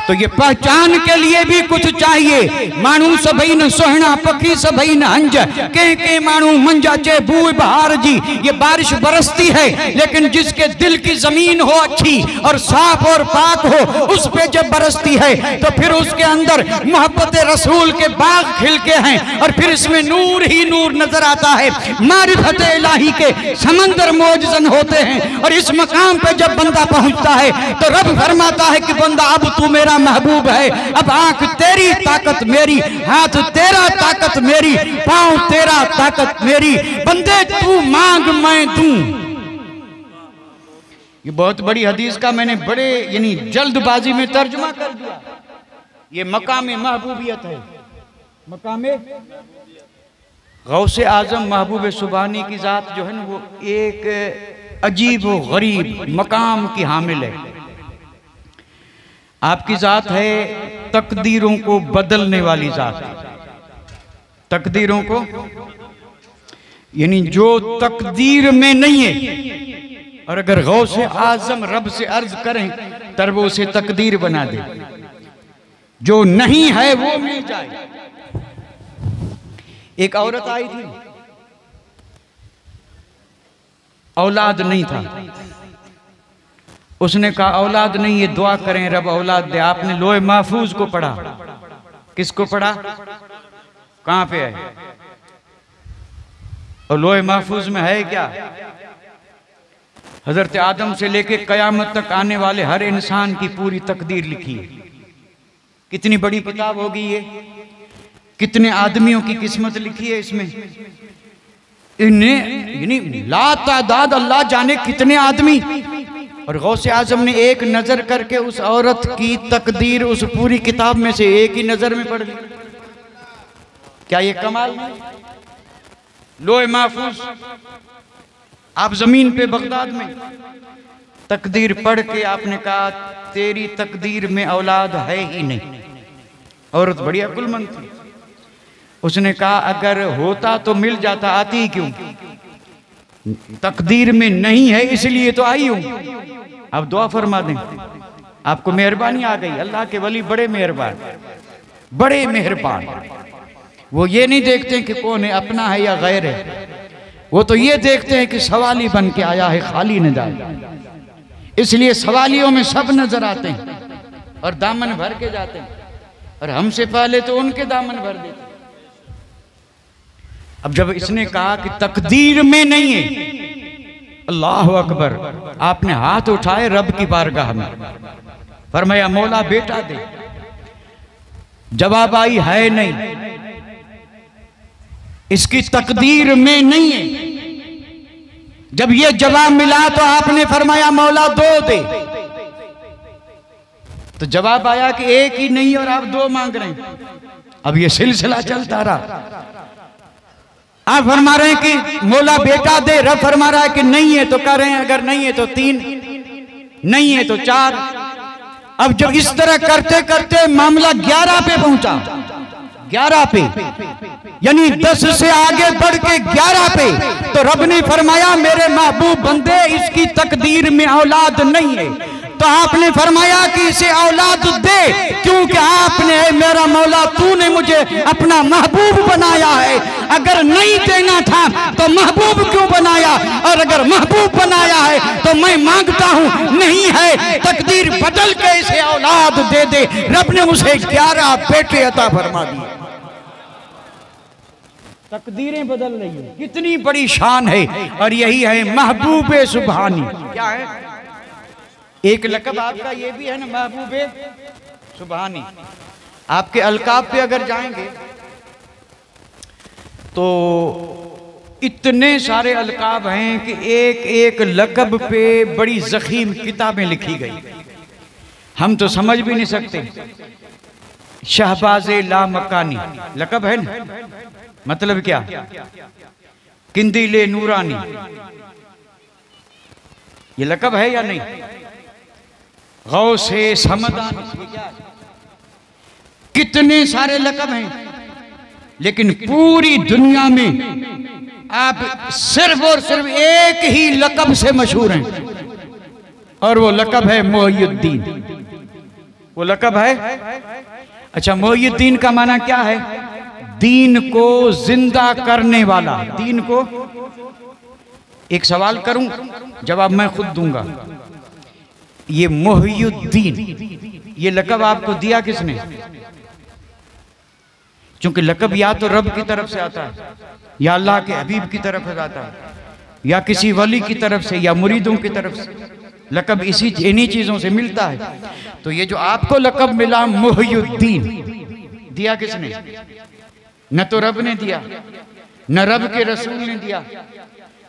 तो ये पहचान के लिए भी कुछ चाहिए। मानू सभई न सोहना पखी सभई न हंज, के मानू मंजा चे बूए बहार जी। ये बारिश बरसती है, लेकिन जिसके दिल की जमीन हो अच्छी और साफ और पाक हो, उस पे जब बरसती है तो फिर उसके अंदर मोहब्बत रसूल के बाग खिलके हैं, और फिर इसमें नूर ही नूर नजर आता है। मारिफत इलाही के समंदर मौजजन होते हैं। और इस मकाम पे जब बंदा पहुंचता है तो रब फरमाता है कि बंदा अब तू मेरा महबूब है, अब आंख तेरी ताकत मेरी, हाथ तेरा ताकत मेरी, पांव तेरा ताकत मेरी, बंदे तू मांग मैं दूं। ये बहुत बड़ी हदीस का मैंने बड़े यानी जल्दबाजी में तर्जुमा कर दिया। ये मकामे महबूबियत है, मकामे गौसे आजम महबूब सुबहानी की जात जो है ना, वो एक अजीब व गरीब मकाम की हामिल है। आपकी जात है तकदीरों को बदलने वाली जात। तकदीरों को यानी जो तकदीर में नहीं है, और अगर गौसे आजम रब से अर्ज करें तब वो उसे तकदीर बना दे। जो नहीं है वो मिल जाए। एक औरत आई थी, औलाद नहीं था। उसने कहा औलाद नहीं है, दुआ करें रब औलाद दे। आपने लोहे महफूज को पढ़ा। किसको पढ़ा? कहां पे है? और लोहे महफूज में है क्या? हजरत आदम से लेके कयामत तक आने वाले हर इंसान की पूरी तकदीर लिखी है। कितनी बड़ी किताब होगी ये, कितने आदमियों की किस्मत लिखी है इसमें। इन्हें लातादाद अल्लाह जाने कितने आदमी। और गौसे आजम ने एक नजर करके उस औरत की तकदीर उस पूरी किताब में से एक ही नजर में पढ़ ली। क्या ये कमाल नहीं? लोहे महफूज, आप जमीन पे बगदाद में तकदीर पढ़ के आपने कहा तेरी तकदीर में औलाद है ही नहीं। औरत बड़ी अक्लमंद थी। उसने कहा अगर होता तो मिल जाता, आती ही क्यों? तकदीर में नहीं है इसलिए तो आई हूं। आप दुआ फरमा दें, आपको मेहरबानी आ गई। अल्लाह के वली बड़े मेहरबान, बड़े मेहरबान। वो ये नहीं देखते कि कौन है, अपना है या गैर है। वो तो ये देखते हैं कि सवाली बन के आया है, खाली न जाए। इसलिए सवालियों में सब नजर आते हैं और दामन भर के जाते हैं, और हमसे पहले तो उनके दामन भर देते। अब जब इसने कहा कि तकदीर में नहीं है, अल्लाह अकबर, आपने हाथ उठाए रब की बारगाह में, फरमाया मौला बेटा दे। जवाब आई है नहीं, इसकी तकदीर में नहीं है। जब ये जवाब मिला तो आपने फरमाया मौला दो दे। तो जवाब आया कि एक ही नहीं और आप दो मांग रहे हैं। अब ये सिलसिला चलता रहा। आप फरमा रहे हैं कि मौला बेटा दे, रब फरमा रहा है कि नहीं है, तो कह रहे हैं अगर नहीं है तो 3, नहीं है तो 4। अब जब इस तरह करते करते मामला 11 पे पहुंचा, 11 पे यानी 10 से आगे बढ़ के 11 पे, तो रब ने फरमाया मेरे महबूब बंदे इसकी तकदीर में औलाद नहीं है। तो आपने फरमाया कि इसे औलाद दे, क्योंकि आपने मेरा मौला तूने मुझे अपना महबूब बनाया है। अगर नहीं देना था तो महबूब क्यों बनाया, और अगर महबूब बनाया है तो मैं मांगता हूं नहीं है, तकदीर बदल के इसे औलाद दे दे। रब ने उसे 11 बेटे अता फरमा दिए। तकदीरें बदल रही है, कितनी बड़ी शान है। और यही है महबूबे सुभानी। क्या है? एक लक़ब आपका ये भी है ना, महबूबे सुभानी। आपके अलकाब पे अगर जाएंगे तो इतने सारे अलकाब हैं कि एक एक लक़ब पे बड़ी ज़ख़ीम किताबें लिखी गई, हम तो समझ भी नहीं सकते। शहबाज़े लामकानी लक़ब है ना, मतलब क्या? किंदीले नूरानी, ये लक़ब है या नहीं? गौसे समदानी, कितने सारे लक़ब हैं। लेकिन पूरी दुनिया में आप सिर्फ और सिर्फ एक ही लक़ब से मशहूर हैं, और वो लक़ब है मोहियुद्दीन। वो लक़ब है। अच्छा, मोहियुद्दीन का माना क्या है? दीन को जिंदा करने वाला। दीन को, एक सवाल करूं, जवाब मैं खुद दूंगा। ये मोहियुद्दीन, ये लक़ब आपको दिया किसने? क्योंकि लक़ब या तो रब की तरफ से आता है, या अल्लाह के हबीब की तरफ से आता है, या किसी वली की तरफ से, या मुरीदों की तरफ से। लक़ब इन्हीं चीजों से मिलता है। तो ये जो आपको लक़ब मिला मोहियुद्दीन, दिया किसने? न तो रब ने दिया, न रब के रसूल ने दिया,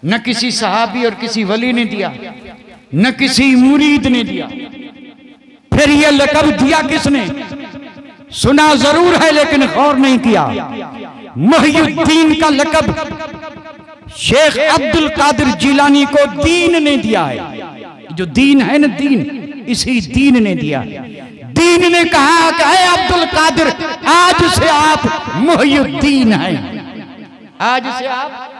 न किसी सहाबी और किसी वली ने दिया, न किसी मुरीद ने दिया। फिर यह लक़ब दिया किसने? सुना जरूर है लेकिन गौर नहीं किया। मोहियुद्दीन का लक़ब शेख अब्दुल कादिर जिलानी को दीन ने दिया है। जो दीन है ना, दीन, इसी दीन ने दिया। दीन ने कहा कि है अब्दुल कादिर, आज से आप मुहियुद्दीन हैं, आज से आप,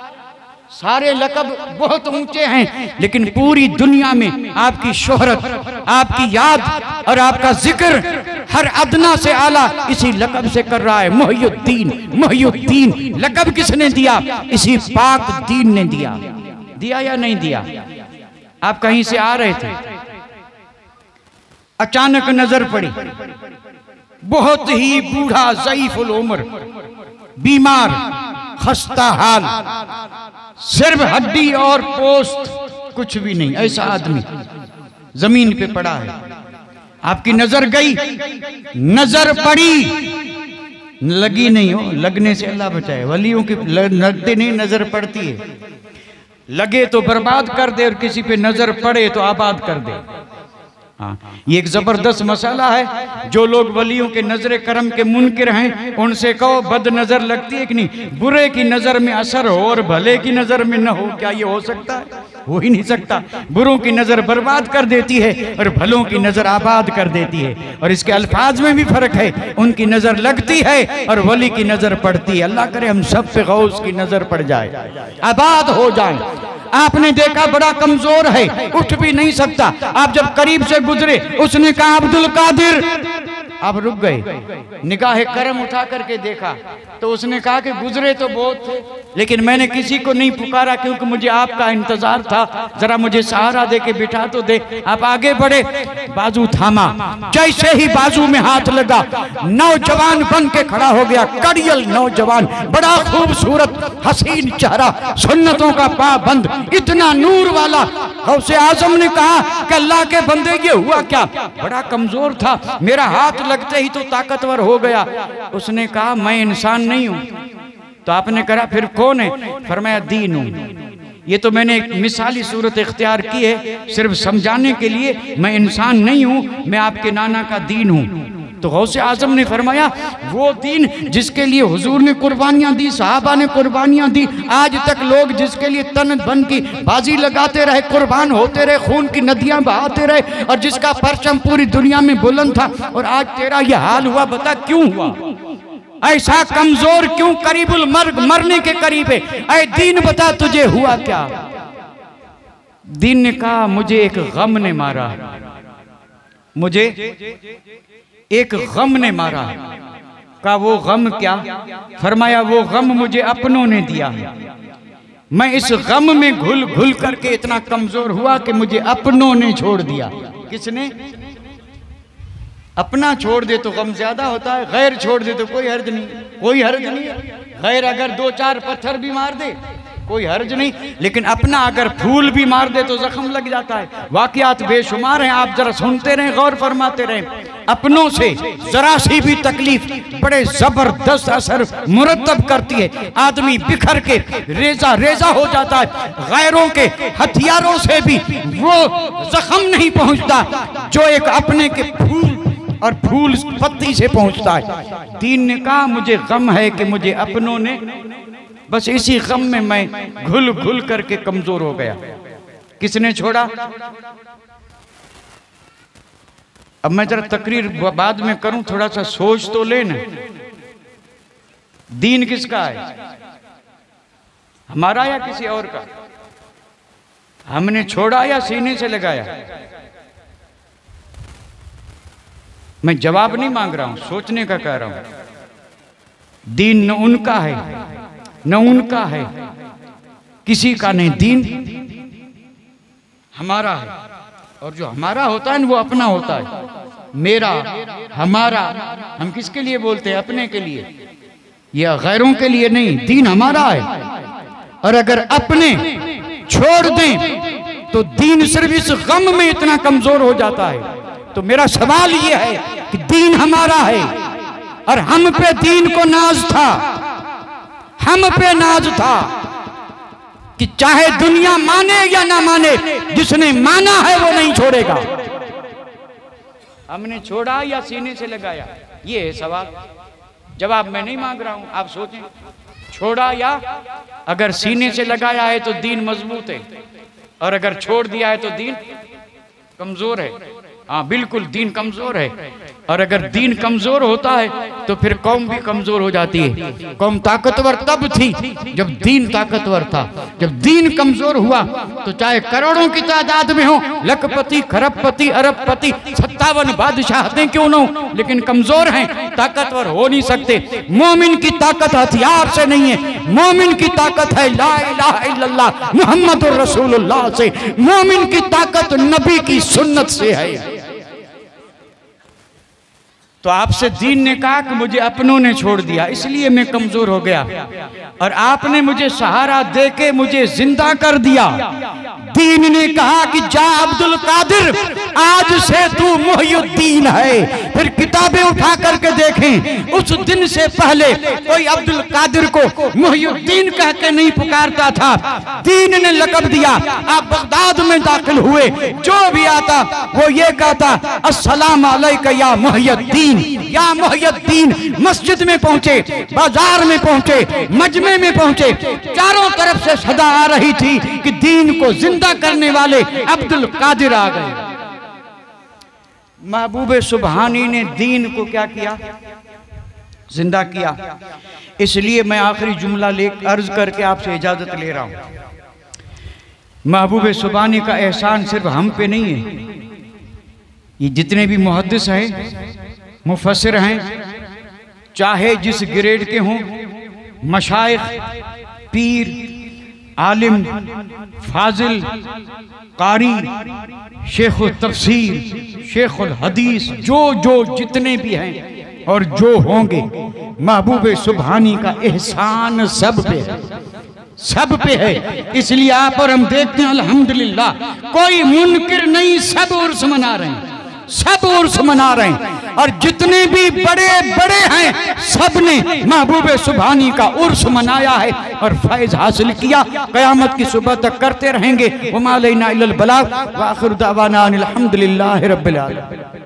सारे लक़ब बहुत ऊंचे हैं लेकिन पूरी दुनिया में आपकी शोहरत, आपकी याद और आपका जिक्र हर अदना से आला इसी लक़ब से कर रहा है, मुहियुद्दीन। मुहियुद्दीन लक़ब किसने दिया? इसी पाक दीन ने दिया। दिया या नहीं दिया? आप कहीं से आ रहे थे, अचानक नजर पड़ी, बहुत ही बूढ़ा ज़ईफ़ुल उम्र, बीमार, खस्ता हाल, सिर्फ हड्डी और पोस्ट, कुछ भी नहीं, ऐसा आदमी जमीन पे पड़ा है। आपकी नजर गई, नजर पड़ी, लगी नहीं हो, लगने से अल्लाह बचाए, वलियों की लगते नहीं, नजर पड़ती है। लगे तो बर्बाद कर दे और किसी पे नजर पड़े तो आबाद कर दे। हाँ, ये एक जबरदस्त मसाला है। जो लोग वलियों के नजर करम के मुनकिर हैं उनसे कहो बद नजर लगती है कि नहीं, बुरे की नजर में असर हो और भले की नजर में न हो, क्या ये हो सकता है? हो ही नहीं सकता। बुरों की नजर बर्बाद कर देती है और भलों की नजर आबाद कर देती है, और इसके अल्फाज में भी फर्क है। उनकी नजर लगती है और वली की नजर पड़ती है। अल्लाह करे हम सब पे गौस की नजर पड़ जाए, आबाद हो जाए। आपने देखा बड़ा कमजोर है, उठ भी नहीं सकता, आप जब करीब से गुजरे उसने कहा अब्दुल कादिर, आप रुक गए, निगाह करम उठा करके देखा तो उसने कहा कि गुजरे तो बहुत थे लेकिन मैंने किसी को नहीं पुकारा क्योंकि मुझे आपका इंतजार था, जरा मुझे सहारा दे के बिठा तो दे। आप आगे बढ़े, बाजू थामा, जैसे ही बाजू में हाथ लगा नौजवान बन के खड़ा हो गया, कड़ियल नौजवान, बड़ा खूबसूरत हसीन चेहरा, सुन्नतों का पाबंद, इतना नूर वाला। गौसे आजम ने कहा कि अल्लाह के बंदे ये हुआ क्या? बड़ा कमजोर था, मेरा हाथ लगते ही तो ताकतवर हो गया। उसने कहा मैं इंसान नहीं हूं। तो आपने कहा फिर कौन है? फरमाया दीन हूं। ये तो मैंने एक मिसाली सूरत इख्तियार की है सिर्फ समझाने के लिए, मैं इंसान नहीं हूं, मैं आपके नाना का दीन हूं। तो गौसे आजम ने फरमाया वो दीन जिसके लिए हुजूर ने कुर्बानियां दी, सहाबा ने कुर्बानियां दी, आज तक लोग जिसके लिए तन बन की बाजी लगाते रहे, कुर्बान होते रहे, खून की नदियां बहाते रहे, और जिसका परचम पूरी दुनिया में बुलंद था, और आज तेरा यह हाल हुआ, बता क्यों हुआ? ऐसा कमजोर क्यों? करीबुल मर्ग, मरने के करीब है। ऐ दीन बता तुझे हुआ क्या? दीन ने कहा मुझे एक गम ने मारा, मुझे एक गम ने मारा। कहा वो गम क्या? फरमाया वो गम मुझे अपनों ने दिया है, मैं इस गम में घुल घुल करके इतना कमजोर हुआ कि मुझे अपनों ने छोड़ दिया। किसने? अपना छोड़ दे तो गम ज्यादा होता है, गैर छोड़ दे तो कोई हर्ज नहीं, कोई हर्ज नहीं। गैर अगर दो चार पत्थर भी मार दे कोई हर्ज नहीं, लेकिन अपना अगर फूल भी मार दे तो जख्म लग जाता है। वाकयात बेशुमार हैं, आप जरा सुनते रहें, गौर फरमाते रहें। अपनों से जरा सी भी तकलीफ बड़े जबरदस्त असर मुरतब करती है, आदमी बिखर के रेजा रेजा हो जाता है। गैरों के हथियारों से भी वो जख्म नहीं पहुंचता जो एक अपने के फूल और फूल पत्ती से पहुंचता है। दीन ने कहा मुझे गम है कि मुझे अपनों ने, बस इसी गम में मैं घुल घुल करके कमजोर हो गया। किसने छोड़ा? अब मैं जरा तकरीर बाद में करूं, थोड़ा सा सोच तो लेना। दीन किसका है? हमारा या किसी और का? हमने छोड़ा या सीने से लगाया? मैं जवाब नहीं मांग रहा हूं, सोचने का कह रहा हूं। दीन न उनका है न उनका है, किसी का नहीं। दीन हमारा है, और जो हमारा होता है वो अपना होता है। मेरा, हमारा, हम किसके लिए बोलते हैं? अपने के लिए या गैरों के लिए नहीं। दीन हमारा है, और अगर अपने छोड़ दें तो दीन सिर्फ इस गम में इतना कमजोर हो जाता है। तो मेरा सवाल यह है कि दीन हमारा है और हम पे दीन को नाज था, हम पे नाज था कि चाहे दुनिया माने या ना माने, जिसने माना है वो नहीं छोड़ेगा। हमने छोड़ा या सीने से लगाया? ये है सवाल। जवाब मैं नहीं मांग रहा हूं, आप सोचें। छोड़ा या अगर सीने से लगाया है तो दीन मजबूत है, और अगर छोड़ दिया है तो दीन कमजोर है। हाँ बिल्कुल, दीन कमजोर है। और अगर दीन कमजोर होता है तो फिर कौम भी कमजोर हो जाती है। कौम ताकतवर तब थी जब दीन ताकतवर था। जब दीन कमजोर हुआ तो चाहे करोड़ों की तादाद में हो, लखपति, खरबपति, अरबपति, 57 बादशाहतें क्यों न हो, लेकिन कमजोर हैं, ताकतवर हो नहीं सकते। मोमिन की ताकत हथियार से नहीं है, मोमिन की ताकत है ला इलाहा इल्लल्लाह मुहम्मदुर रसूलुल्लाह से। मोमिन की ताकत नबी की सुन्नत से है। तो आपसे दीन ने कहा कि मुझे अपनों ने छोड़ दिया, इसलिए मैं कमजोर हो गया, और आपने मुझे सहारा देके मुझे जिंदा कर दिया। दीन ने कहा कि जा अब्दुल कादिर, आज से तू मुहियुद्दीन है। फिर किताबें उठा करके देखें, उस दिन से पहले कोई अब्दुल कादिर को मुहियुद्दीन कह के नहीं पुकारता था। दीन ने लक़ब दिया। आप बगदाद में दाखिल हुए, जो भी आता वो ये कहता अस्सलाम अलैका या मुहियुद्दीन, या मुहियुद्दीन। मस्जिद में पहुंचे, बाजार में पहुंचे, मजमे में पहुंचे, चारों तरफ से सदा आ रही थी कि दीन को जिंदा करने वाले अब्दुल कादिर आ गए। महबूब सुबहानी ने दीन को क्या किया? जिंदा किया। इसलिए मैं आखिरी जुमला ले अर्ज करके आपसे इजाजत ले रहा हूं। महबूब सुबहानी का एहसान सिर्फ हम पे नहीं है, ये जितने भी मुहद्दिस हैं, मुफस्सिर हैं, चाहे जिस ग्रेड के हों, मशाइख, पीर, आलिम, फाजिल, कारी, शेख तफसीर, शेख हदीस, जो जितने भी हैं और जो होंगे, महबूब सुबहानी का एहसान सब पे है, सब पे है। इसलिए आप और हम देखते हैं अल्हम्दुलिल्लाह, कोई मुनकिर नहीं, सब उर्स मना रहे हैं, सब उर्स मना रहे हैं। और जितने भी बड़े बड़े हैं, सब ने महबूब सुबहानी का उर्स मनाया है और फैज हासिल किया। क़यामत की सुबह तक करते रहेंगे। वमा अलैना इल्लल बलाग व आखिरु दावाना अनिल हम्दुलिल्लाहि रब्बिल आलमीन।